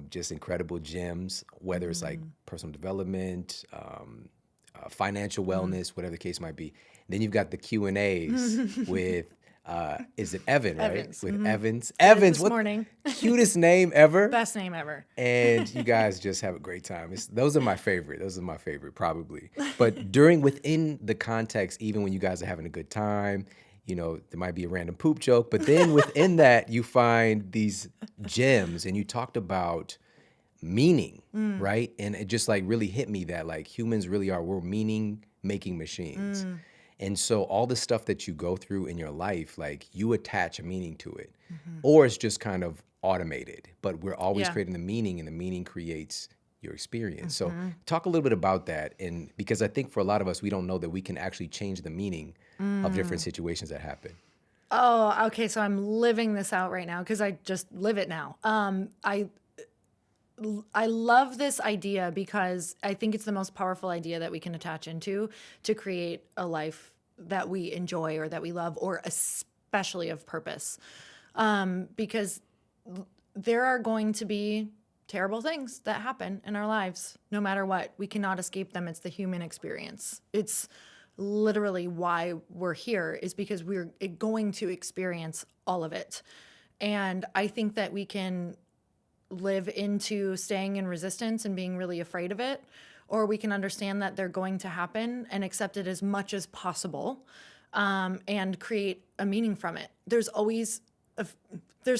just incredible gems, whether it's like personal development, financial wellness, whatever the case might be. And then you've got the Q&As with is it Evan, right? Evans. With Evans. This What morning. cutest name ever. Best name ever. And you guys just have a great time. Those are my favorite. Those are my favorite, probably. But within the context, even when you guys are having a good time, there might be a random poop joke. But then within that, you find these gems. And you talked about meaning, right? And it just like really hit me that like humans really we're meaning-making machines. And so all the stuff that you go through in your life, like you attach a meaning to it, or it's just kind of automated, but we're always Yeah. creating the meaning and the meaning creates your experience. So talk a little bit about that. And because I think for a lot of us, we don't know that we can actually change the meaning of different situations that happen. Oh, okay. So I'm living this out right now because I just live it now. I love this idea because I think it's the most powerful idea that we can attach into to create a life that we enjoy or that we love, or especially of purpose. Because there are going to be terrible things that happen in our lives, no matter what. We cannot escape them. It's the human experience. It's literally why we're here, is because we're going to experience all of it. And I think that we can live into staying in resistance and being really afraid of it, or we can understand that they're going to happen and accept it as much as possible, and create a meaning from it. There's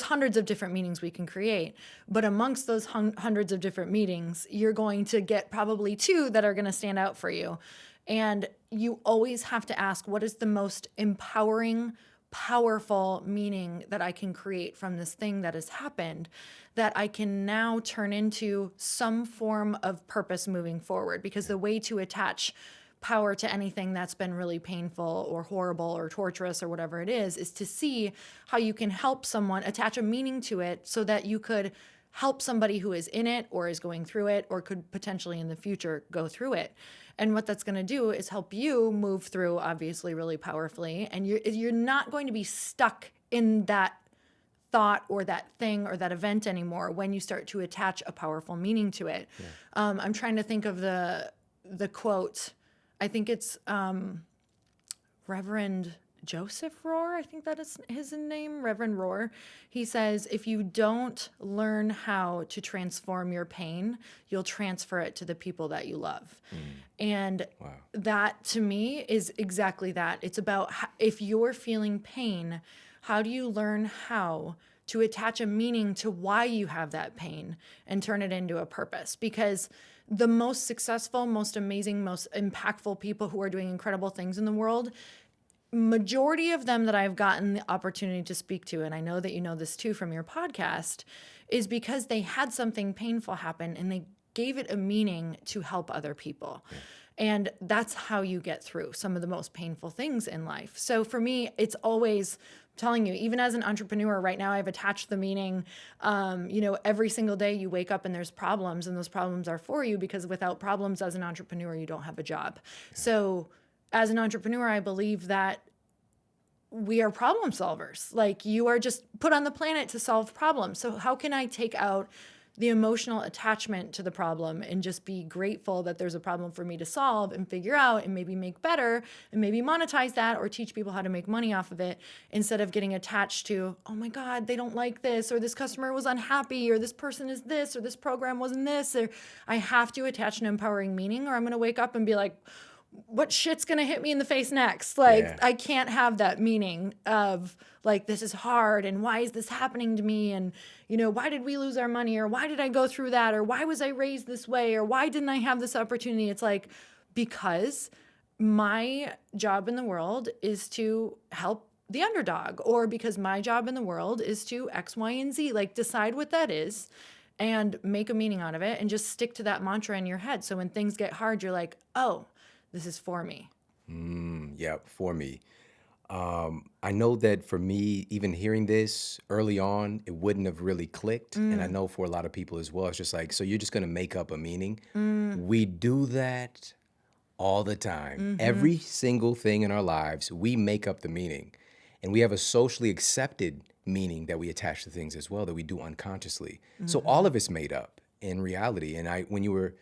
hundreds of different meanings we can create, but amongst those hundreds of different meanings, you're going to get probably two that are going to stand out for you. And you always have to ask, what is the most empowering, powerful meaning that I can create from this thing that has happened, that I can now turn into some form of purpose moving forward? Because the way to attach power to anything that's been really painful or horrible or torturous or whatever it is to see how you can help someone, attach a meaning to it so that you could help somebody who is in it or is going through it or could potentially in the future go through it. And what that's going to do is help you move through, obviously, really powerfully. And you're not going to be stuck in that thought or that thing or that event anymore when you start to attach a powerful meaning to it. Yeah. I'm trying to think of the quote. I think it's Reverend Joseph Rohr. I think that is his name, Reverend Rohr. He says, if you don't learn how to transform your pain, you'll transfer it to the people that you love. And that to me is exactly that. It's about if you're feeling pain, how do you learn how to attach a meaning to why you have that pain and turn it into a purpose? Because the most successful, most amazing, most impactful people who are doing incredible things in the world, majority of them that I've gotten the opportunity to speak to, and I know that you know this too from your podcast, is because they had something painful happen and they gave it a meaning to help other people. And that's how you get through some of the most painful things in life. So for me, it's always telling you, even as an entrepreneur right now, I've attached the meaning, every single day you wake up and there's problems, and those problems are for you, because without problems as an entrepreneur, you don't have a job. So as an entrepreneur, I believe that we are problem solvers. Like, you are just put on the planet to solve problems. So how can I take out the emotional attachment to the problem and just be grateful that there's a problem for me to solve and figure out and maybe make better and maybe monetize that or teach people how to make money off of it, instead of getting attached to, oh my God, they don't like this, or this customer was unhappy, or this person is this, or this program wasn't this. Or I have to attach an empowering meaning, or I'm going to wake up and be like, what shit's going to hit me in the face next? I can't have that meaning of like, this is hard, and why is this happening to me? And, why did we lose our money? Or why did I go through that? Or why was I raised this way? Or why didn't I have this opportunity? It's like, because my job in the world is to help the underdog, or because my job in the world is to X, Y, and Z. Like, decide what that is and make a meaning out of it, and just stick to that mantra in your head. So when things get hard, you're like, oh, this is for me. For me. I know that for me, even hearing this early on, it wouldn't have really clicked. And I know for a lot of people as well, it's just like, so you're just going to make up a meaning. We do that all the time. Every single thing in our lives, we make up the meaning. And we have a socially accepted meaning that we attach to things as well, that we do unconsciously. So all of it's made up in reality. And when you were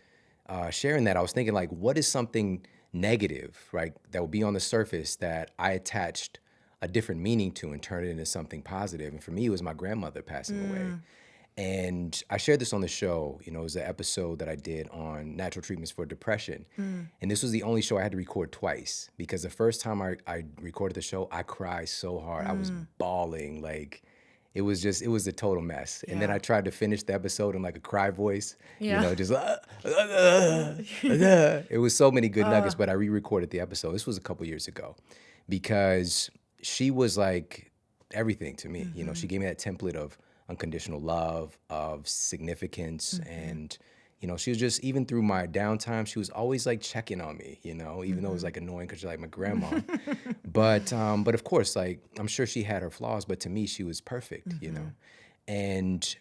sharing that, I was thinking, like, what is something negative, right, that would be on the surface that I attached a different meaning to and turned it into something positive? And for me, it was my grandmother passing away. And I shared this on the show. It was an episode that I did on natural treatments for depression. And this was the only show I had to record twice, because the first time I recorded the show, I cried so hard. I was bawling. Like, it was a total mess. And then I tried to finish the episode in like a cry voice, just it was so many good nuggets, but I re-recorded the episode. This was a couple years ago, because she was like everything to me. She gave me that template of unconditional love, of significance, and You know, she was just, even through my downtime, she was always like checking on me, you know, even though it was like annoying because you're like my grandma. But of course, like I'm sure she had her flaws, but to me, she was perfect, you know. And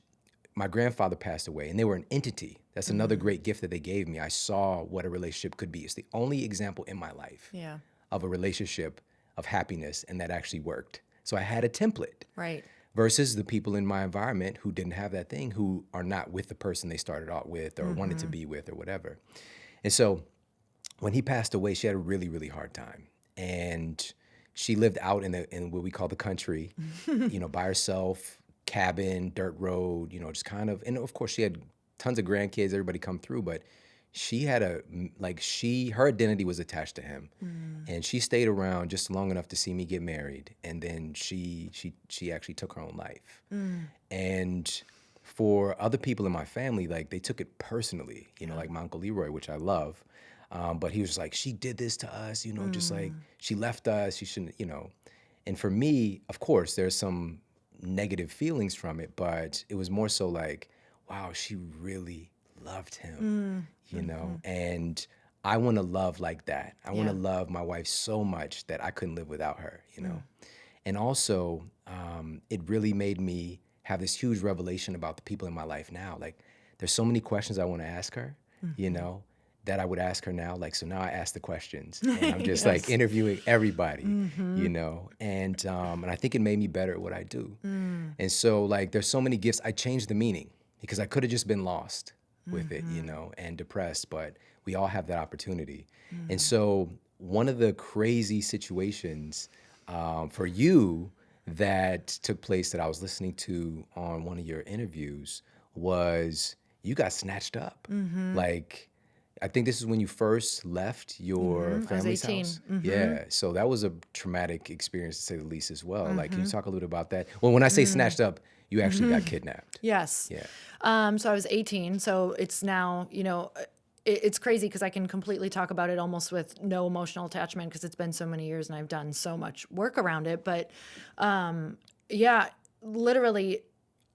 my grandfather passed away, and they were an entity. That's another great gift that they gave me. I saw what a relationship could be. It's the only example in my life Yeah. of a relationship of happiness and that actually worked. So I had a template Right. versus the people in my environment who didn't have that thing, who are not with the person they started out with or wanted to be with or whatever. And so when he passed away, she had a really, really hard time. And she lived out in what we call the country, you know, by herself, cabin, dirt road, you know, just kind of, and of course she had tons of grandkids, everybody come through, but she had her identity was attached to him. And she stayed around just long enough to see me get married. And then she actually took her own life. And for other people in my family, like they took it personally, you know, like my Uncle Leroy, which I love. But he was like, she did this to us, you know, just like she left us, she shouldn't, you know. And for me, of course, there's some negative feelings from it, but it was more so like, wow, she really loved him, you know. And I want to love like that. I want to love my wife so much that I couldn't live without her, you know. And also, it really made me have this huge revelation about the people in my life now. Like, there's so many questions I want to ask her, you know, that I would ask her now. Like, so now I ask the questions, and I'm just like interviewing everybody, you know, and I think it made me better at what I do. And so, like, there's so many gifts. I changed the meaning because I could have just been lost with it, you know, and depressed, but we all have that opportunity. And so one of the crazy situations for you that took place that I was listening to on one of your interviews was you got snatched up. Like, I think this is when you first left your family's 18. house. Yeah, so that was a traumatic experience to say the least as well. Like, can you talk a little bit about that? Well, when I say snatched up, you actually got kidnapped. Yes. Yeah. So I was 18. So it's now, you know, it's crazy because I can completely talk about it almost with no emotional attachment because it's been so many years and I've done so much work around it. But yeah, literally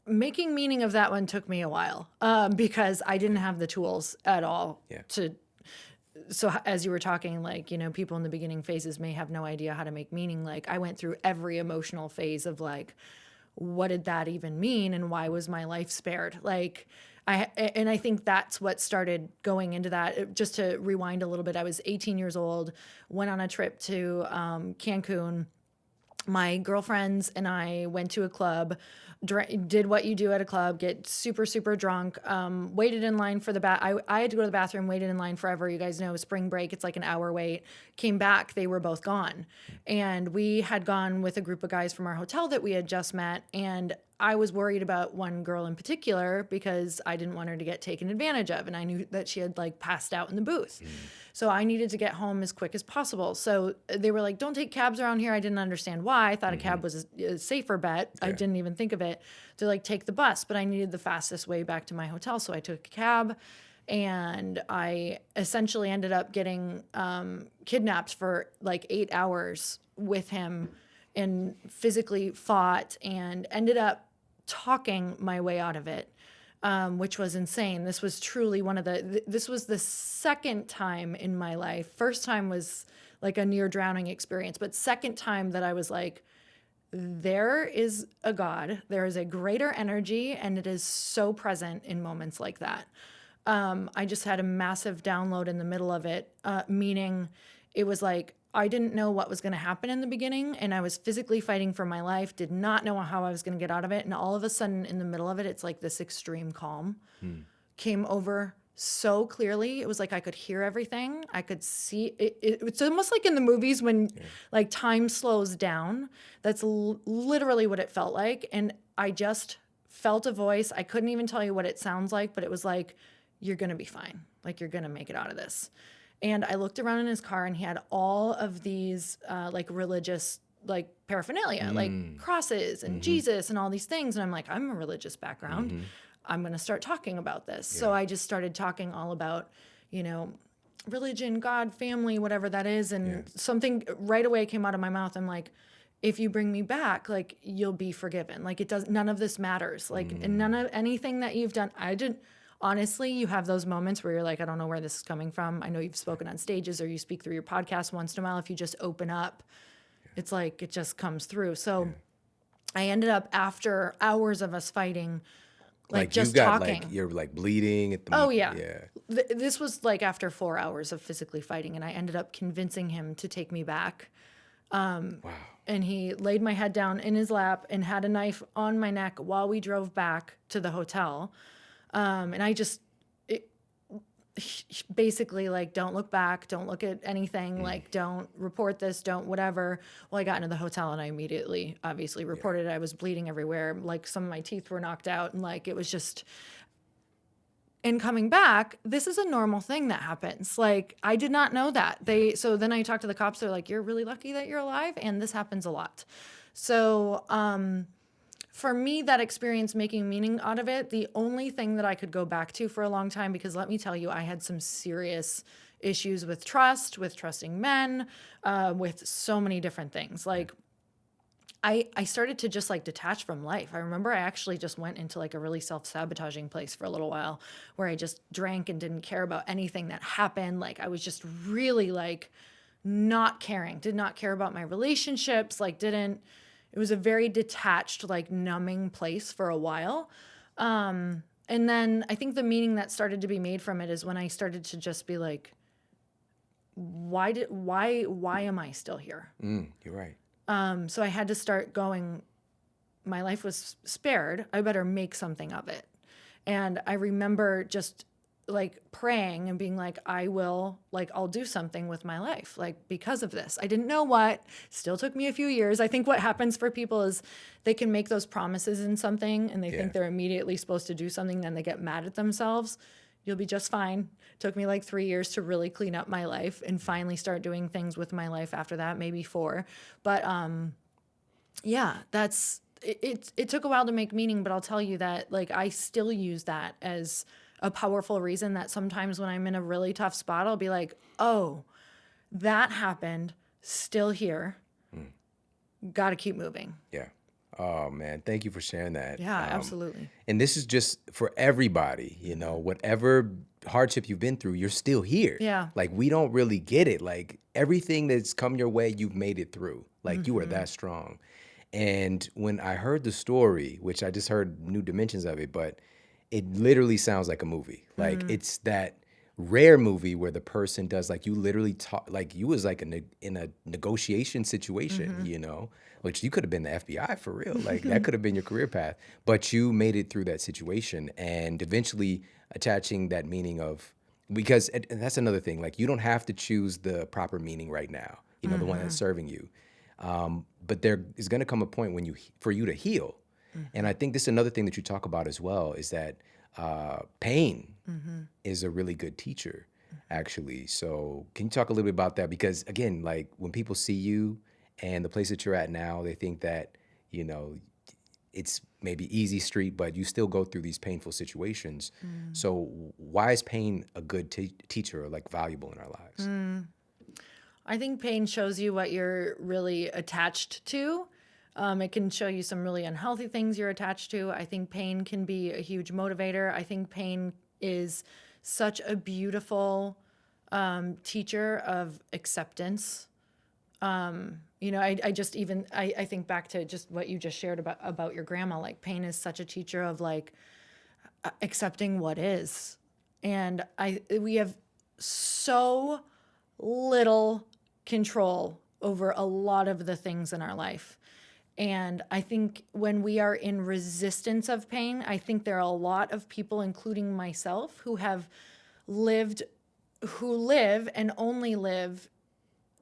making meaning of that one took me a while because I didn't have the tools at all to. So as you were talking, like, you know, people in the beginning phases may have no idea how to make meaning. Like, I went through every emotional phase of like, what did that even mean? And why was my life spared? Like, I think that's what started going into that. Just to rewind a little bit, I was 18 years old, went on a trip to Cancun. My girlfriends and I went to a club, did what you do at a club, get super, super drunk, waited in line for the I had to go to the bathroom, waited in line forever. You guys know spring break, it's like an hour wait. Came back, they were both gone. And we had gone with a group of guys from our hotel that we had just met. And I was worried about one girl in particular because I didn't want her to get taken advantage of. And I knew that she had like passed out in the booth. So I needed to get home as quick as possible. So they were like, don't take cabs around here. I didn't understand why. I thought a cab was a safer bet. I didn't even think of it. They're like, take the bus. But I needed the fastest way back to my hotel. So I took a cab. And I essentially ended up getting kidnapped for like 8 hours with him and physically fought and ended up talking my way out of it, which was insane. This was truly this was the second time in my life. First time was like a near drowning experience, but second time that I was like, there is a God, there is a greater energy, and it is so present in moments like that. I just had a massive download in the middle of it, meaning it was like, I didn't know what was going to happen in the beginning, and I was physically fighting for my life, did not know how I was going to get out of it. And all of a sudden, in the middle of it, it's like this extreme calm came over so clearly. It was like I could hear everything. I could see it. It's almost like in the movies when like time slows down. That's literally what it felt like. And I just felt a voice. I couldn't even tell you what it sounds like, but it was like, you're going to be fine. Like, you're going to make it out of this. And I looked around in his car and he had all of these like religious like paraphernalia, like crosses and Jesus and all these things. And I'm like, I'm a religious background. I'm going to start talking about this. So I just started talking all about, you know, religion, God, family, whatever that is. And something right away came out of my mouth. I'm like, if you bring me back, like, you'll be forgiven. Like, none of this matters. Like, and none of anything that you've done, honestly, you have those moments where you're like, I don't know where this is coming from. I know you've spoken on stages or you speak through your podcast once in a while. If you just open up, it's like it just comes through. So I ended up, after hours of us fighting, like you just got talking. you're like bleeding at the Oh, yeah. yeah. This was like after 4 hours of physically fighting, and I ended up convincing him to take me back. Wow. And he laid my head down in his lap and had a knife on my neck while we drove back to the hotel. And I just basically like, don't look back, don't look at anything, like don't report this, don't whatever. Well, I got into the hotel and I immediately obviously reported it. I was bleeding everywhere. Like some of my teeth were knocked out, and like it was just. And coming back, this is a normal thing that happens. Like, I did not know that. So then I talked to the cops. They're like, you're really lucky that you're alive. And this happens a lot. So, for me, that experience making meaning out of it, the only thing that I could go back to for a long time, because let me tell you, I had some serious issues with trust, with trusting men, with so many different things. Like, I started to just like detach from life. I remember I actually just went into like a really self-sabotaging place for a little while where I just drank and didn't care about anything that happened. Like I was just really like not caring, did not care about my relationships, it was a very detached, like numbing place for a while. And then I think the meaning that started to be made from it is when I started to just be like, why am I still here? You're right. So I had to start going, my life was spared. I better make something of it. And I remember just like praying and being like, I'll do something with my life, like because of this. I didn't know what, still took me a few years. I think what happens for people is they can make those promises in something and they think they're immediately supposed to do something, then they get mad at themselves. You'll be just fine. Took me like 3 years to really clean up my life and finally start doing things with my life after that, maybe 4. But yeah, it took a while to make meaning, but I'll tell you that like I still use that as a powerful reason that sometimes when I'm in a really tough spot, I'll be like, oh, that happened, still here. Got to keep moving. Yeah. Oh man, thank you for sharing that. Yeah, absolutely. And this is just for everybody, whatever hardship you've been through, you're still here. Yeah. Like we don't really get it. Like everything that's come your way, you've made it through. Like you are that strong. And when I heard the story, which I just heard new dimensions of it, but it literally sounds like a movie. Like it's that rare movie where the person does like you literally talk like you was like in a negotiation situation, which you could have been the FBI for real. Like that could have been your career path, but you made it through that situation and eventually attaching that meaning of, because and that's another thing, like you don't have to choose the proper meaning right now, the one that's serving you. But there is going to come a point when for you to heal. And I think this is another thing that you talk about as well is that pain is a really good teacher, actually. So can you talk a little bit about that? Because again, like when people see you and the place that you're at now, they think that, it's maybe easy street, but you still go through these painful situations. So why is pain a good teacher or like valuable in our lives? I think pain shows you what you're really attached to. It can show you some really unhealthy things you're attached to. I think pain can be a huge motivator. I think pain is such a beautiful teacher of acceptance. I think back to just what you just shared about your grandma. Like pain is such a teacher of like accepting what is. And we have so little control over a lot of the things in our life. And I think when we are in resistance of pain, I think there are a lot of people, including myself, who live and only live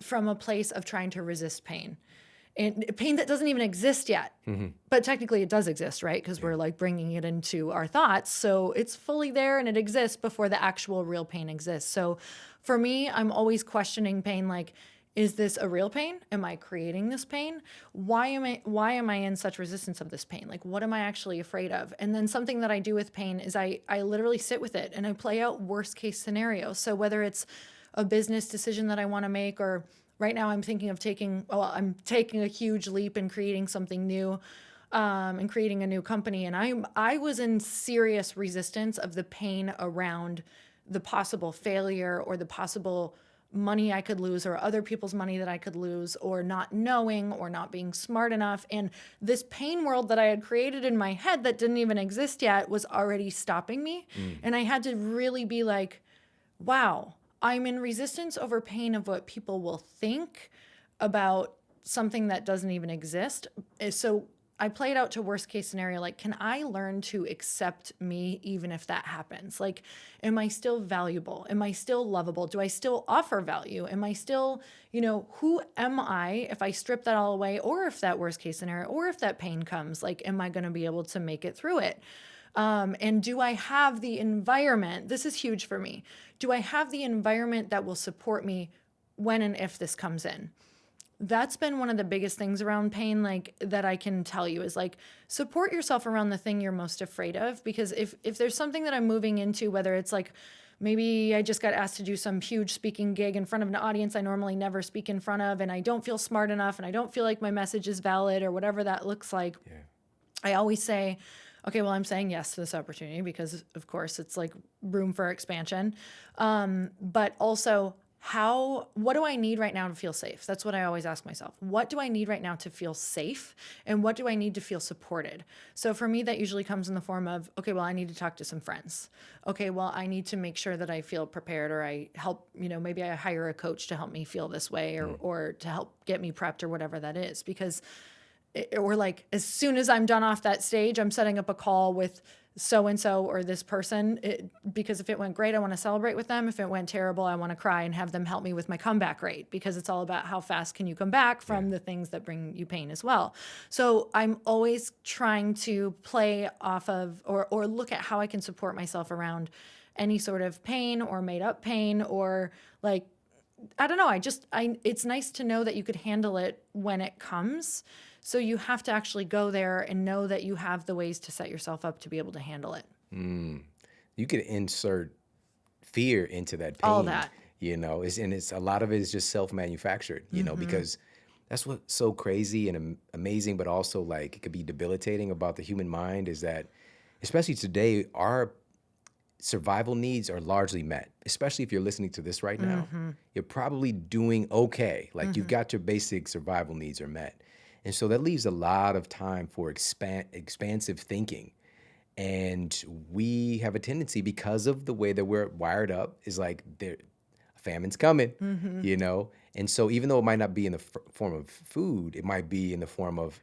from a place of trying to resist pain. And pain that doesn't even exist yet. But technically it does exist, right? Because we're like bringing it into our thoughts. So it's fully there and it exists before the actual real pain exists. So for me, I'm always questioning pain like, is this a real pain? Am I creating this pain? Why am I in such resistance of this pain? Like, what am I actually afraid of? And then something that I do with pain is I literally sit with it and I play out worst case scenarios. So whether it's a business decision that I want to make, or right now I'm thinking of taking a huge leap and creating something new. and creating a new company. And I was in serious resistance of the pain around the possible failure or the possible money I could lose or other people's money that I could lose or not knowing or not being smart enough. And this pain world that I had created in my head that didn't even exist yet was already stopping me. And I had to really be like, wow, I'm in resistance over pain of what people will think about something that doesn't even exist. So I played out to worst case scenario. Like, can I learn to accept me even if that happens? Like, am I still valuable? Am I still lovable? Do I still offer value? Am I still, who am I if I strip that all away, or if that worst case scenario, or if that pain comes, like, am I going to be able to make it through it? And do I have the environment? This is huge for me. Do I have the environment that will support me when and if this comes in? That's been one of the biggest things around pain, like, that I can tell you is, like, support yourself around the thing you're most afraid of. Because if there's something that I'm moving into, whether it's like, maybe I just got asked to do some huge speaking gig in front of an audience I normally never speak in front of, and I don't feel smart enough, and I don't feel like my message is valid, or whatever that looks like, I always say, okay, well, I'm saying yes to this opportunity because, of course, it's like room for expansion. But also, what do I need right now to feel safe? That's what I always ask myself. What do I need right now to feel safe? And what do I need to feel supported? So for me, that usually comes in the form of, okay, well, I need to talk to some friends. Okay, well, I need to make sure that I feel prepared, or I help, maybe I hire a coach to help me feel this way, or to help get me prepped, or whatever that is. Because or like, as soon as I'm done off that stage, I'm setting up a call with so-and-so or this person, because if it went great, I want to celebrate with them. If it went terrible, I want to cry and have them help me with my comeback rate, because it's all about how fast can you come back from the things that bring you pain as well. So I'm always trying to play off of, or look at how I can support myself around any sort of pain or made up pain, or like, I don't know. It's nice to know that you could handle it when it comes. So you have to actually go there and know that you have the ways to set yourself up to be able to handle it. You could insert fear into that pain. All that. It's a lot of it is just self-manufactured, because that's what's so crazy and amazing, but also, like, it could be debilitating about the human mind, is that, especially today, our survival needs are largely met. Especially if you're listening to this right now, you're probably doing okay. Like, you've got your basic survival needs are met. And so that leaves a lot of time for expansive thinking. And we have a tendency, because of the way that we're wired up, is like, famine's coming, And so even though it might not be in the form of food, it might be in the form of,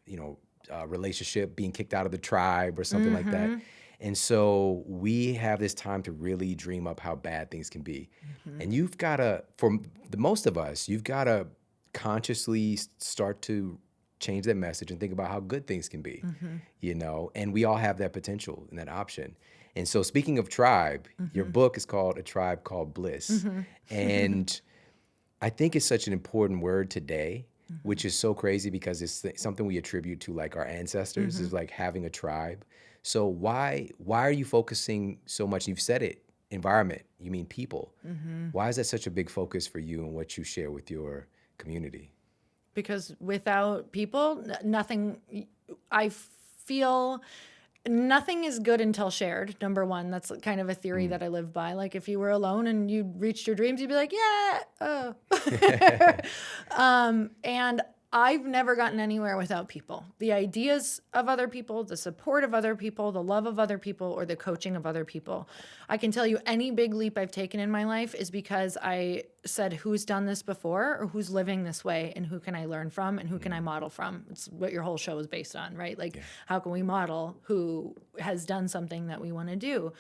relationship, being kicked out of the tribe or something like that. And so we have this time to really dream up how bad things can be. And you've got to, for the most of us, you've got to consciously start to change that message and think about how good things can be, and we all have that potential and that option. And so, speaking of tribe, your book is called A Tribe Called Bliss. And I think it's such an important word today, which is so crazy, because it's something we attribute to, like, our ancestors, is like having a tribe. So why are you focusing so much? You've said it, environment, you mean people. Why is that such a big focus for you and what you share with your community? Because without people, I feel nothing is good until shared. Number one, that's kind of a theory that I live by. Like, if you were alone and you reached your dreams, you'd be like, yeah, and I've never gotten anywhere without people. The ideas of other people, the support of other people, the love of other people, or the coaching of other people. I can tell you, any big leap I've taken in my life is because I said, who's done this before, or who's living this way, and who can I learn from, and who can I model from? It's what your whole show is based on, right? Like, how can we model who has done something that we want to do?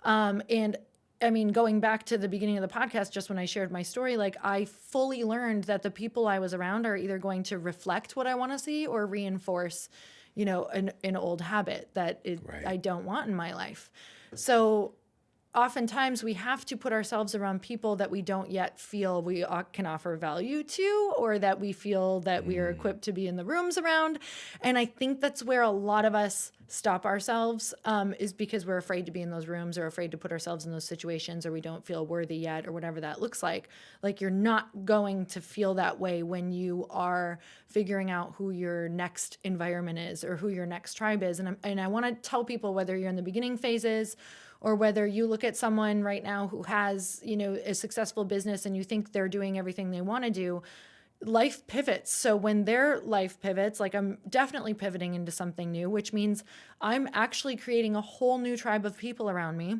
And I mean, going back to the beginning of the podcast, just when I shared my story, like, I fully learned that the people I was around are either going to reflect what I want to see or reinforce, an old habit that I don't want in my life. So oftentimes we have to put ourselves around people that we don't yet feel we can offer value to, or that we feel that we are equipped to be in the rooms around. And I think that's where a lot of us stop ourselves, is because we're afraid to be in those rooms or afraid to put ourselves in those situations, or we don't feel worthy yet, or whatever that looks like. Like, you're not going to feel that way when you are figuring out who your next environment is or who your next tribe is. And I want to tell people, whether you're in the beginning phases or whether you look at someone right now who has, a successful business and you think they're doing everything they want to do, life pivots. So when their life pivots, like, I'm definitely pivoting into something new, which means I'm actually creating a whole new tribe of people around me,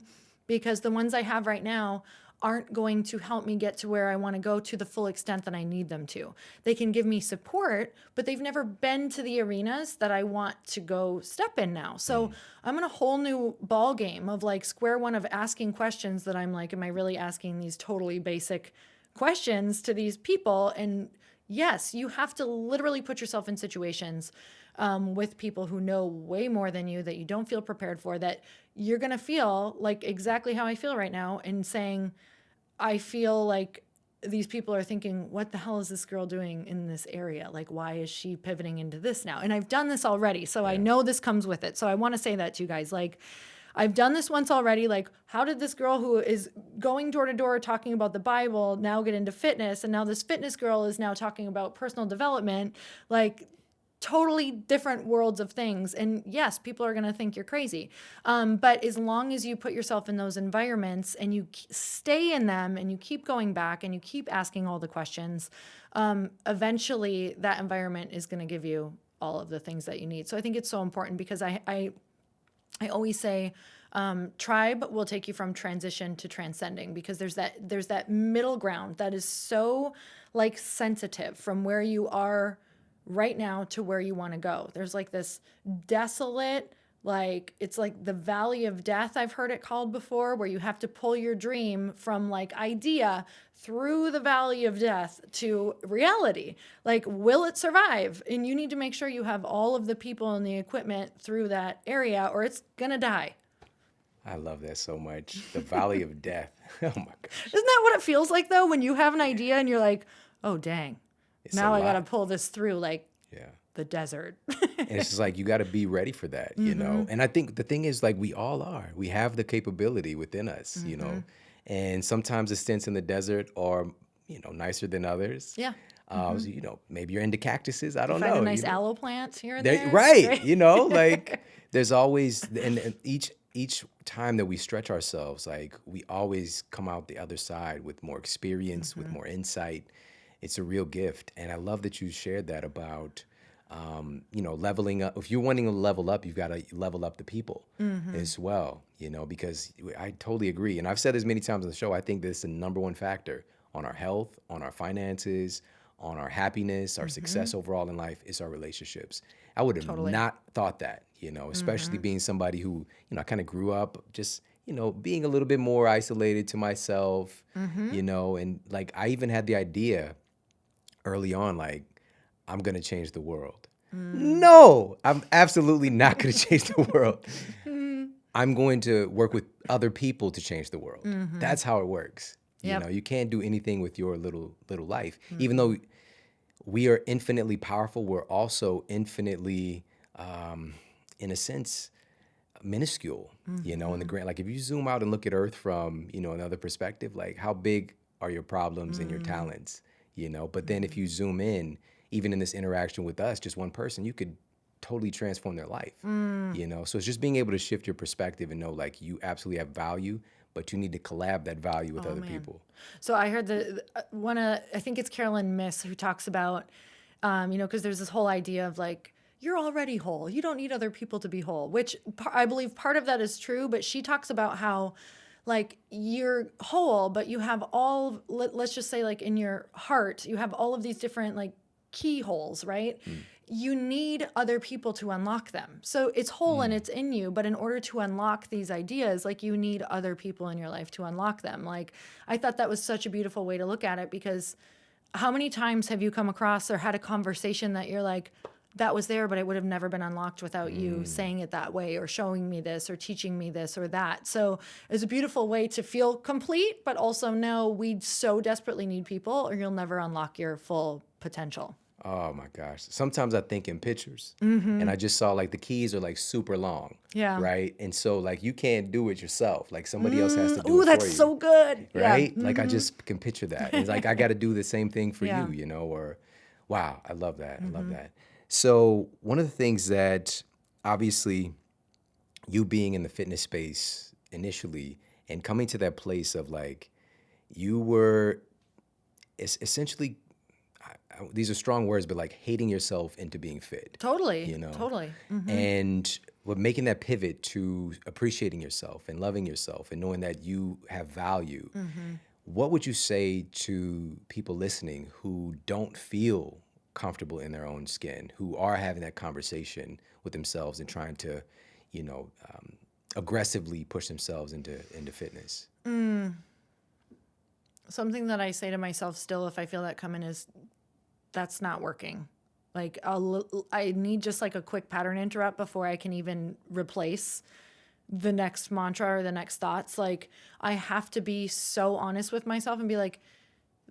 because the ones I have right now aren't going to help me get to where I want to go to the full extent that I need them to. They can give me support, but they've never been to the arenas that I want to go step in now. So I'm in a whole new ball game of, like, square one of asking questions that I'm like, am I really asking these totally basic questions to these people? And yes, you have to literally put yourself in situations with people who know way more than you, that you don't feel prepared for, that you're going to feel like exactly how I feel right now, and saying, I feel like these people are thinking, what the hell is this girl doing in this area? Like, why is she pivoting into this now? And I've done this already, so I know this comes with it. So I want to say that to you guys. Like, I've done this once already. Like, how did this girl who is going door to door talking about the Bible now get into fitness? And now this fitness girl is now talking about personal development. Like, totally different worlds of things. And yes, people are going to think you're crazy. But as long as you put yourself in those environments and you stay in them and you keep going back and you keep asking all the questions, eventually that environment is going to give you all of the things that you need. So I think it's so important, because I always say, tribe will take you from transition to transcending, because there's that middle ground that is so, like, sensitive from where you are right now to where you want to go. There's like this desolate, like, it's like the valley of death, I've heard it called before, where you have to pull your dream from, like, idea through the valley of death to reality. Like, will it survive? And you need to make sure you have all of the people and the equipment through that area, or it's gonna die. I love that so much. The valley of death. Oh my gosh. Isn't that what it feels like, though, when you have an idea and you're like, oh dang, It's now a I gotta lot. pull this through, like, Yeah. the desert. And it's just like, you got to be ready for that, you know? And I think the thing is, like, we all are. We have the capability within us, you know? And sometimes the stints in the desert are, nicer than others. Yeah. So, maybe you're into cactuses. I don't Find know. a nice aloe plant here and They- there. right. Great. Like, there's always, and each time that we stretch ourselves, like, we always come out the other side with more experience, with more insight. It's a real gift. And I love that you shared that about, leveling up. If you're wanting to level up, you've got to level up the people as well, because I totally agree. And I've said this many times on the show, I think this is the number one factor on our health, on our finances, on our happiness, our success overall in life, is our relationships. I would have Totally. not thought that, especially being somebody who, I kind of grew up just, being a little bit more isolated to myself, and, like, I even had the idea early on, like, I'm going to change the world. No, I'm absolutely not going to change the world. I'm going to work with other people to change the world. That's how it works. Yep. You can't do anything with your little life. Even though we are infinitely powerful, we're also infinitely, in a sense, minuscule, in the grand, like, if you zoom out and look at Earth from, another perspective, like, how big are your problems and your talents, but then if you zoom in, even in this interaction with us, just one person, you could totally transform their life, so it's just being able to shift your perspective and know, like, you absolutely have value, but you need to collab that value with other people. So I heard I think it's Carolyn Miss who talks about, because there's this whole idea of, like, you're already whole. You don't need other people to be whole, which I believe part of that is true. But she talks about how, like, you're whole, but you have let's just say, like, in your heart, you have all of these different, like, keyholes, right? You need other people to unlock them. So it's whole and it's in you, but in order to unlock these ideas, like, you need other people in your life to unlock them. Like, I thought that was such a beautiful way to look at it, because how many times have you come across or had a conversation that you're like, that was there, but it would have never been unlocked without you saying it that way or showing me this or teaching me this or that. So it's a beautiful way to feel complete, but also know we so desperately need people or you'll never unlock your full potential. Oh my gosh. Sometimes I think in pictures and I just saw like the keys are like super long. Yeah. Right. And so like you can't do it yourself. Like somebody else has to do Ooh, it for that's you. so good. Yeah. Right. Like I just can picture that. It's like I got to do the same thing for Yeah. you, or wow, I love that. I love that. So one of the things that obviously you being in the fitness space initially and coming to that place of like you were essentially these are strong words, but like hating yourself into being fit, Totally. Totally. and making that pivot to appreciating yourself and loving yourself and knowing that you have value. What would you say to people listening who don't feel comfortable in their own skin, who are having that conversation with themselves and trying to, aggressively push themselves into fitness? Something that I say to myself still if I feel that coming is that's not working. Like I need just like a quick pattern interrupt before I can even replace the next mantra or the next thoughts. Like I have to be so honest with myself and be like,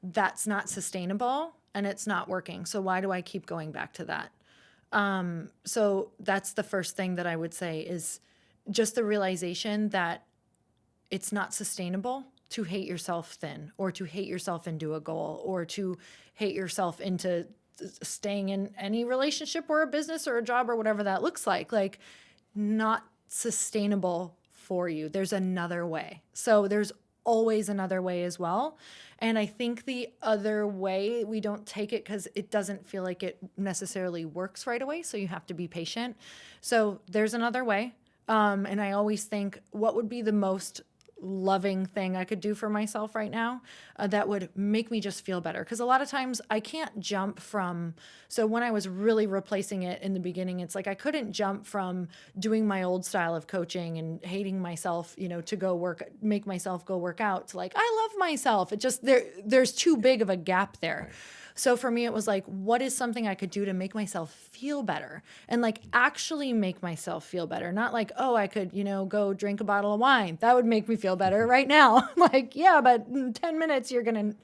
that's not sustainable and it's not working. So why do I keep going back to that? So that's the first thing that I would say is just the realization that it's not sustainable to hate yourself thin or to hate yourself into a goal or to hate yourself into staying in any relationship or a business or a job or whatever that looks like not sustainable for you. There's another way. So there's always another way as well. And I think the other way, we don't take it because it doesn't feel like it necessarily works right away. So you have to be patient. So there's another way. And I always think, what would be the most loving thing I could do for myself right now that would make me just feel better? Because a lot of times I can't jump from, so when I was really replacing it in the beginning, it's like I couldn't jump from doing my old style of coaching and hating myself, to make myself go work out to like, I love myself. It just, there's too big of a gap there. Right. So for me, it was like, what is something I could do to make myself feel better and like actually make myself feel better? Not like, oh, I could, go drink a bottle of wine. That would make me feel better right now. Like, yeah, but in 10 minutes, you're going to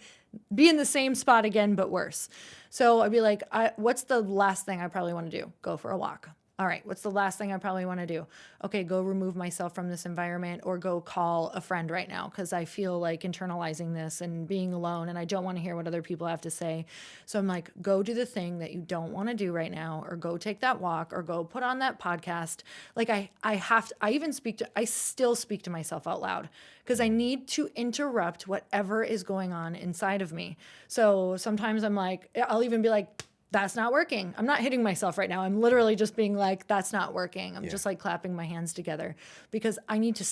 be in the same spot again, but worse. So I'd be like, what's the last thing I probably want to do? Go for a walk. All right, what's the last thing I probably want to do? Okay, go remove myself from this environment or go call a friend right now because I feel like internalizing this and being alone and I don't want to hear what other people have to say. So I'm like, go do the thing that you don't want to do right now or go take that walk or go put on that podcast. Like I still speak to myself out loud because I need to interrupt whatever is going on inside of me. So sometimes I'm like, I'll even be like, that's not working. I'm not hitting myself right now. I'm literally just being like, that's not working. I'm just like clapping my hands together because I need to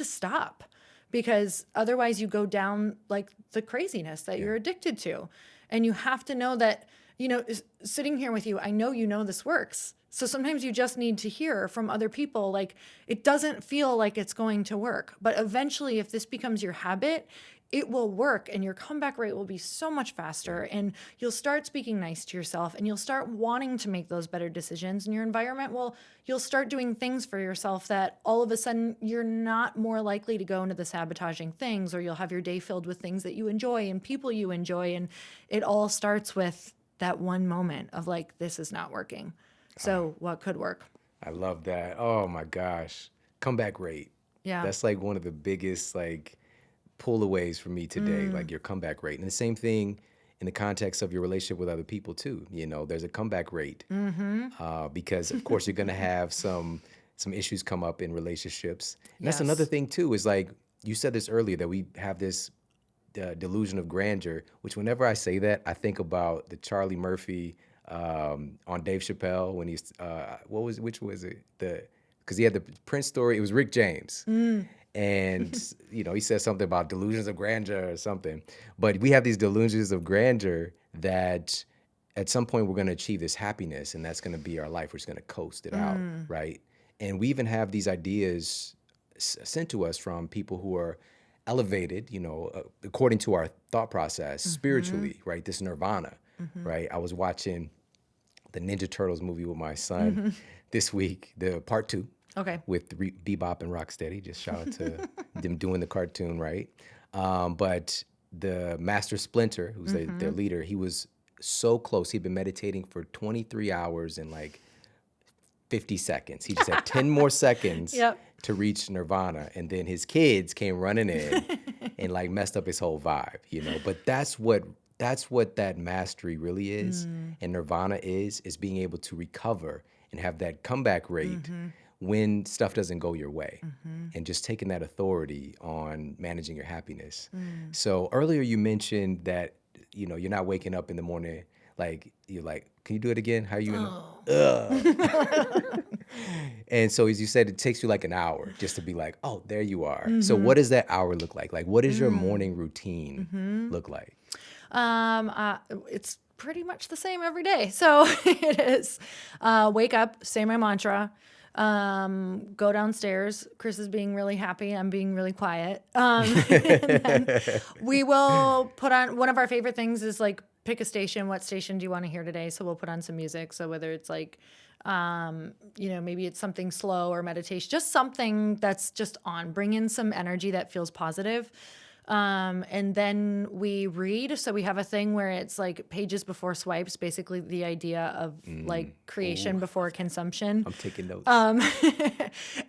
stop because otherwise you go down like the craziness that you're addicted to. And you have to know that, sitting here with you, I know this works. So sometimes you just need to hear from other people, like it doesn't feel like it's going to work. But eventually, if this becomes your habit, it will work and your comeback rate will be so much faster and you'll start speaking nice to yourself and you'll start wanting to make those better decisions and your environment you'll start doing things for yourself that all of a sudden you're not more likely to go into the sabotaging things or you'll have your day filled with things that you enjoy and people you enjoy. And it all starts with that one moment of like, this is not working. So what could work? I love that. Oh my gosh. Comeback rate. Yeah. That's like one of the biggest pull-aways for me today, like your comeback rate. And the same thing in the context of your relationship with other people too. There's a comeback rate because of course you're going to have some issues come up in relationships. And that's another thing too, is like you said this earlier, that we have this delusion of grandeur, which whenever I say that, I think about the Charlie Murphy on Dave Chappelle when he's, which was it? Because he had the Prince story, it was Rick James. And, he says something about delusions of grandeur or something. But we have these delusions of grandeur that at some point we're going to achieve this happiness and that's going to be our life. We're just going to coast it out, right? And we even have these ideas sent to us from people who are elevated, according to our thought process spiritually, right? This nirvana, right? I was watching the Ninja Turtles movie with my son this week, the part 2. Okay. With Bebop and Rocksteady. Just shout out to them doing the cartoon right. But the Master Splinter, who's their leader, he was so close. He'd been meditating for 23 hours and like 50 seconds. He just had 10 more seconds to reach Nirvana. And then his kids came running in and like messed up his whole vibe, you know. But that's what that mastery really is. And Nirvana is being able to recover and have that comeback rate when stuff doesn't go your way, and just taking that authority on managing your happiness. So earlier you mentioned that, you know, you're not waking up in the morning like you're like, can you do it again? How you? And so as you said, it takes you like an hour just to be like, oh, there you are. So what does that hour look like? Like, what does your morning routine look like? It's pretty much the same every day. So it is wake up, say my mantra, go downstairs. Chris is being really happy. I'm being really quiet. And then we will put on, one of our favorite things is like pick a station. What station do you want to hear today? So we'll put on some music. So whether it's like, you know, maybe it's something slow or meditation, just something that's just on, bring in some energy that feels positive. And then we read. So we have a thing where it's like pages before swipes, basically the idea of like creation before consumption. I'm taking notes.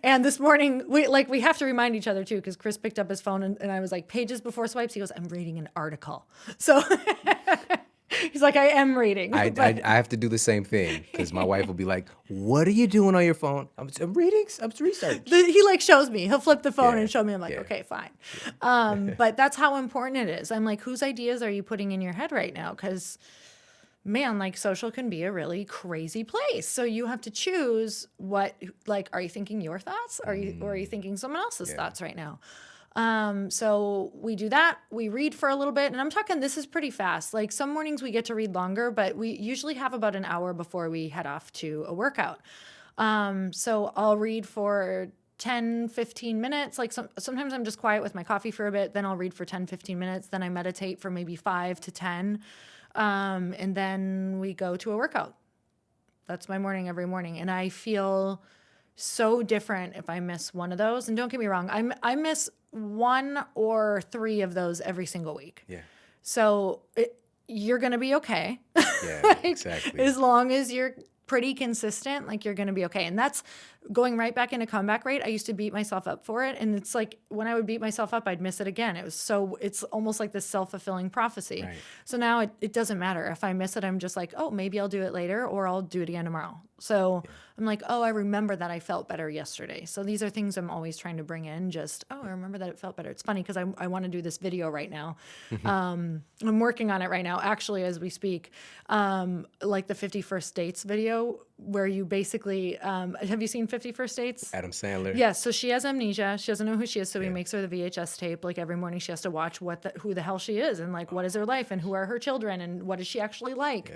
And this morning we have to remind each other too, because Chris picked up his phone and I was like, pages before swipes. He goes, I'm reading an article. So he's like, I am reading. I have to do the same thing because my wife will be like, what are you doing on your phone? I'm reading, I'm research. He like shows me. He'll flip the phone and show me. I'm like, okay, fine. But that's how important it is. I'm like, whose ideas are you putting in your head right now? Because man, like social can be a really crazy place. So you have to choose what, like, are you thinking your thoughts? Or are you thinking someone else's thoughts right now? So we do that. We read for a little bit, and I'm talking, this is pretty fast. Like some mornings we get to read longer, but we usually have about an hour before we head off to a workout. So I'll read for 10, 15 minutes. Like sometimes I'm just quiet with my coffee for a bit. Then I'll read for 10, 15 minutes. Then I meditate for maybe 5 to 10. And then we go to a workout. That's my morning every morning. And I feel so different if I miss one of those. And don't get me wrong, I miss 1 or 3 of those every single week. Yeah. So you're going to be okay. Yeah, like, exactly. As long as you're pretty consistent, like you're going to be okay. And that's going right back into comeback rate. I used to beat myself up for it. And it's like when I would beat myself up, I'd miss it again. It's almost like this self-fulfilling prophecy. Right. So now it doesn't matter. If I miss it, I'm just like, oh, maybe I'll do it later or I'll do it again tomorrow. So I'm like, oh, I remember that I felt better yesterday. So these are things I'm always trying to bring in. Just, oh, I remember that it felt better. It's funny because I want to do this video right now. I'm working on it right now, actually, as we speak. Like the 51st Dates video where you basically, have you seen 51st Dates? Adam Sandler. Yes. So she has amnesia. She doesn't know who she is. So he makes her the VHS tape. Like every morning she has to watch who the hell she is and like what is her life and who are her children and what is she actually like. Yeah.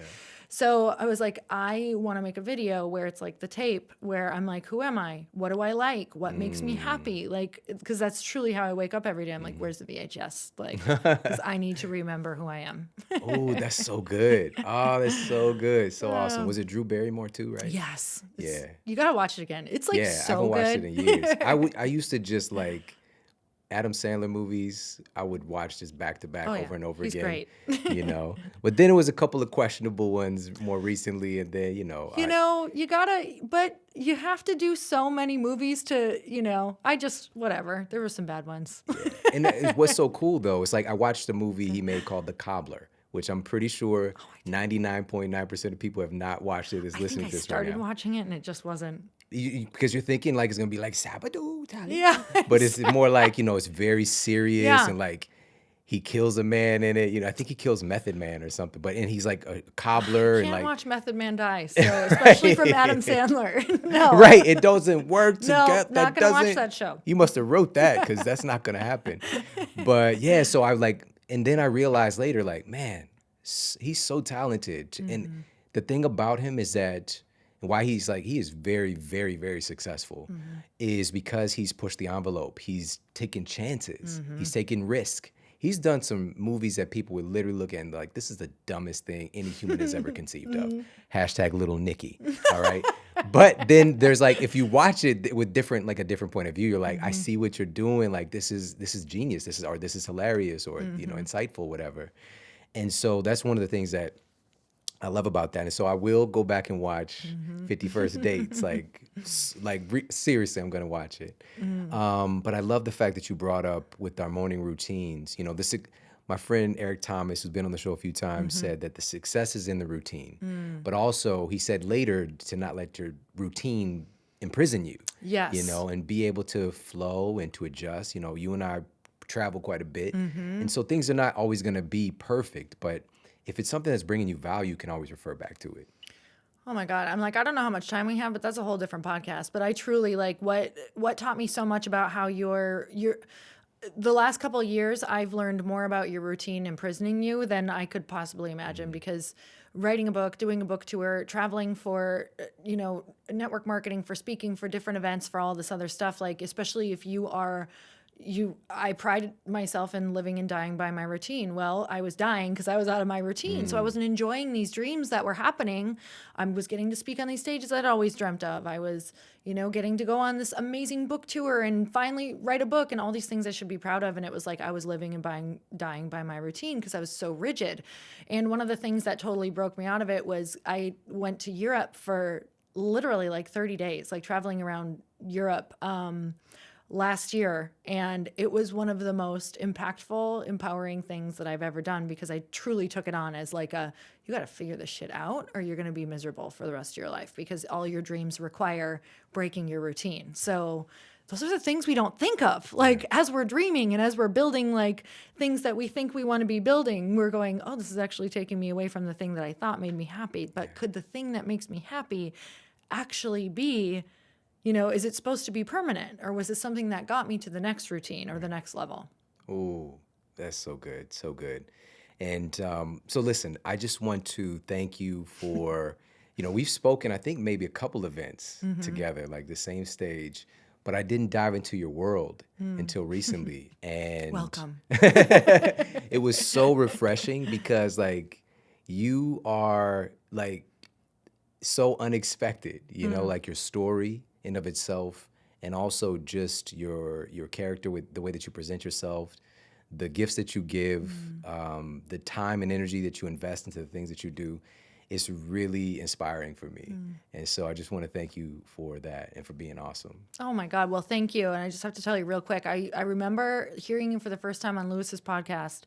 So I was like, I want to make a video where it's like the tape where I'm like, who am I? What do I like? What makes me happy? Like, because that's truly how I wake up every day. I'm like, where's the VHS? Like, because I need to remember who I am. Oh, that's so good. Oh, that's so good. So awesome. Was it Drew Barrymore too, right? Yes. Yeah. You got to watch it again. It's like so good. I haven't watched it in years. I used to just like Adam Sandler movies, I would watch just back to back over and over again. He's great. You know, but then it was a couple of questionable ones more recently, and then but you have to do so many movies to, whatever. There were some bad ones. Yeah. And what's so cool though, it's like I watched a movie he made called The Cobbler, which I'm pretty sure 99.9% of people have not watched it. Is listening to this right now. I started watching it and it just wasn't. Because you're thinking like it's gonna be like Sabadoo, Tally. Yeah. But it's more like, it's very serious and like he kills a man in it. I think he kills Method Man or something. And he's like a cobbler. Can't watch Method Man die, so especially from Adam Sandler. No. Right. It doesn't work together. No, not gonna watch that show. You must have wrote that because that's not gonna happen. But yeah, so I and then I realized later, like, man, he's so talented. Mm-hmm. And the thing about him is that why he is very, very, very successful is because he's pushed the envelope. He's taken chances. Mm-hmm. He's taken risk. he's done some movies that people would literally look at and be like, this is the dumbest thing any human has ever conceived of. Hashtag Little Nicky. All right. But then there's like, if you watch it with a different point of view, you're like, I see what you're doing. Like, this is genius. This is hilarious, or, insightful, whatever. And so that's one of the things that I love about that. And so I will go back and watch 50 First Dates. Seriously, I'm going to watch it. But I love the fact that you brought up with our morning routines. My friend Eric Thomas, who's been on the show a few times, said that the success is in the routine. But also, he said later to not let your routine imprison you. Yes. And be able to flow and to adjust. You and I travel quite a bit. And so things are not always going to be perfect, but if it's something that's bringing you value, you can always refer back to it. Oh my God. I'm like, I don't know how much time we have, but that's a whole different podcast. But I truly like what taught me so much about how the last couple of years, I've learned more about your routine imprisoning you than I could possibly imagine, because writing a book, doing a book tour, traveling for, network marketing, for speaking, for different events, for all this other stuff, like, especially if I pride myself in living and dying by my routine. Well, I was dying because I was out of my routine. So I wasn't enjoying these dreams that were happening. I was getting to speak on these stages I'd always dreamt of. I was, getting to go on this amazing book tour and finally write a book and all these things I should be proud of. And it was like I was living and dying by my routine because I was so rigid. And one of the things that totally broke me out of it was I went to Europe for literally like 30 days, like traveling around Europe, last year, and it was one of the most impactful, empowering things that I've ever done, because I truly took it on as like you got to figure this shit out or you're going to be miserable for the rest of your life, because all your dreams require breaking your routine. So those are the things we don't think of. Like, as we're dreaming and as we're building like things that we think we want to be building, we're going, oh, this is actually taking me away from the thing that I thought made me happy. But could the thing that makes me happy actually be, is it supposed to be permanent, or was it something that got me to the next routine or the next level? Ooh, that's so good. So good. And so listen, I just want to thank you for, we've spoken, I think maybe a couple events together, like the same stage, but I didn't dive into your world until recently. And welcome. It was so refreshing because like you are like so unexpected, like your story in of itself, and also just your character with the way that you present yourself, the gifts that you give, the time and energy that you invest into the things that you do. It's really inspiring for me. And so I just want to thank you for that and for being awesome. Oh my God. Well, thank you. And I just have to tell you real quick, I remember hearing you for the first time on Lewis's podcast,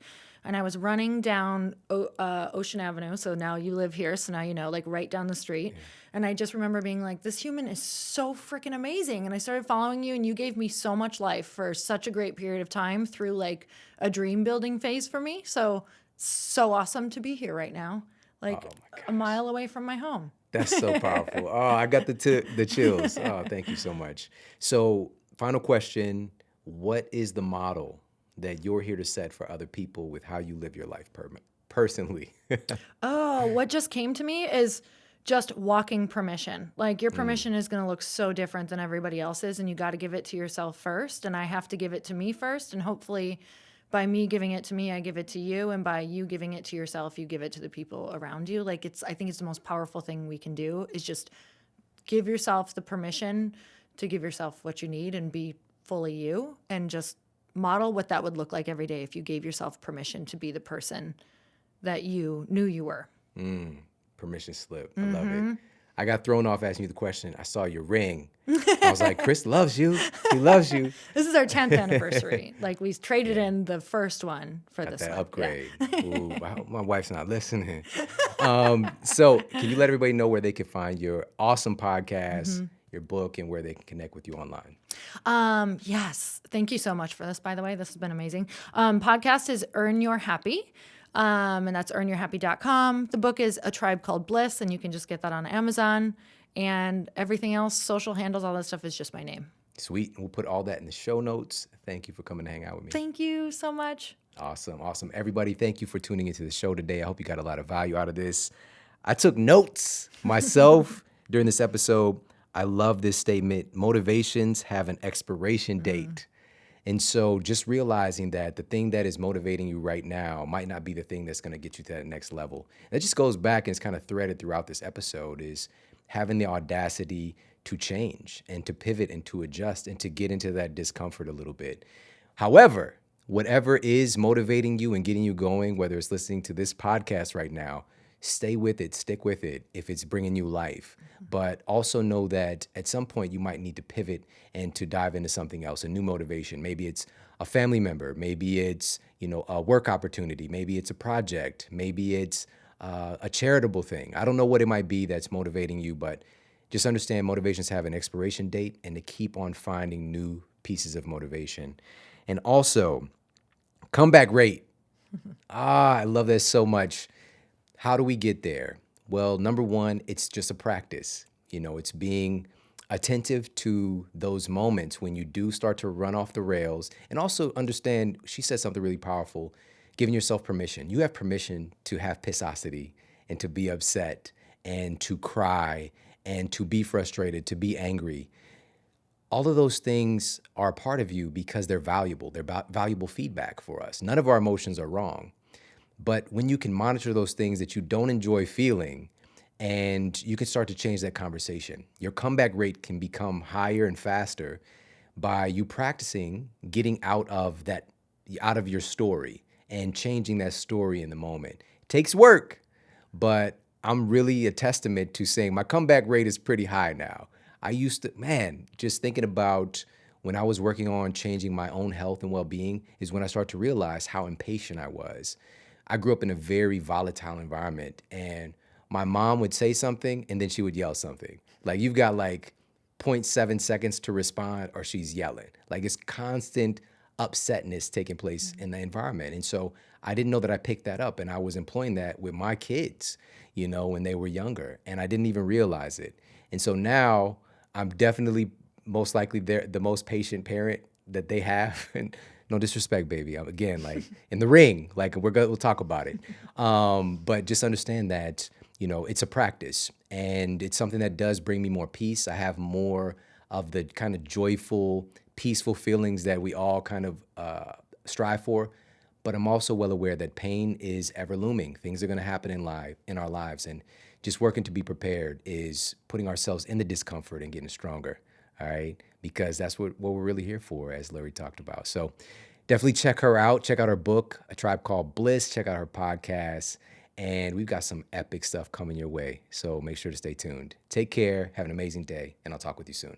and I was running down Ocean Avenue. So now you live here. So now like right down the street. Yeah. And I just remember being like, this human is so freaking amazing. And I started following you, and you gave me so much life for such a great period of time through like a dream building phase for me. So awesome to be here right now. Like a mile away from my home. That's so powerful. Oh, I got the chills. Oh, thank you so much. So final question, what is the model that you're here to set for other people with how you live your life personally? Oh, what just came to me is just walking permission. Like, your permission is going to look so different than everybody else's, and you got to give it to yourself first. And I have to give it to me first. And hopefully by me giving it to me, I give it to you. And by you giving it to yourself, you give it to the people around you. Like, I think it's the most powerful thing we can do, is just give yourself the permission to give yourself what you need and be fully you, and just model what that would look like every day if you gave yourself permission to be the person that you knew you were. Permission slip. I love it. I got thrown off asking you the question. I saw your ring. I was like, Chris loves you. He loves you. This is our 10th anniversary. Like, we traded in the first one for this that one. Upgrade. Yeah. Ooh, I hope my wife's not listening. So can you let everybody know where they can find your awesome podcast, your book, and where they can connect with you online? Yes. Thank you so much for this, by the way. This has been amazing. Podcast is Earn Your Happy. And that's earnyourhappy.com. The book is A Tribe Called Bliss, and you can just get that on Amazon. And everything else, social handles, all that stuff is just my name. Sweet. We'll put all that in the show notes. Thank you for coming to hang out with me. Thank you so much. Awesome. Everybody, thank you for tuning into the show today. I hope you got a lot of value out of this. I took notes myself during this episode. I love this statement. Motivations have an expiration date. And so just realizing that the thing that is motivating you right now might not be the thing that's going to get you to that next level. That just goes back and it's kind of threaded throughout this episode is having the audacity to change and to pivot and to adjust and to get into that discomfort a little bit. However, whatever is motivating you and getting you going, whether it's listening to this podcast right now, stay with it, stick with it if it's bringing you life. But also know that at some point you might need to pivot and to dive into something else, a new motivation. Maybe it's a family member, maybe it's, a work opportunity, maybe it's a project, maybe it's a charitable thing. I don't know what it might be that's motivating you, but just understand motivations have an expiration date and to keep on finding new pieces of motivation. And also, comeback rate. I love that so much. How do we get there? Well, number one, it's just a practice. It's being attentive to those moments when you do start to run off the rails. And also understand, she said something really powerful, giving yourself permission. You have permission to have pissosity and to be upset and to cry and to be frustrated, to be angry. All of those things are a part of you because they're valuable. They're valuable feedback for us. None of our emotions are wrong. But when you can monitor those things that you don't enjoy feeling, and you can start to change that conversation, your comeback rate can become higher and faster by you practicing getting out of your story and changing that story in the moment. It takes work, but I'm really a testament to saying my comeback rate is pretty high now. I used to, just thinking about when I was working on changing my own health and well-being is when I started to realize how impatient I was. I grew up in a very volatile environment, and my mom would say something and then she would yell something. Like, you've got like 0.7 seconds to respond or she's yelling. Like, it's constant upsetness taking place in the environment. And so I didn't know that I picked that up, and I was employing that with my kids, when they were younger, and I didn't even realize it. And so now I'm definitely most likely the most patient parent that they have. And no disrespect, baby. I'm, again, like in the ring, like we'll talk about it. But just understand that, it's a practice, and it's something that does bring me more peace. I have more of the kind of joyful, peaceful feelings that we all kind of strive for. But I'm also well aware that pain is ever looming. Things are going to happen in our lives, and just working to be prepared is putting ourselves in the discomfort and getting stronger. All right, because that's what we're really here for, as Larry talked about. So definitely check her out. Check out her book, A Tribe Called Bliss. Check out her podcast. And we've got some epic stuff coming your way. So make sure to stay tuned. Take care. Have an amazing day. And I'll talk with you soon.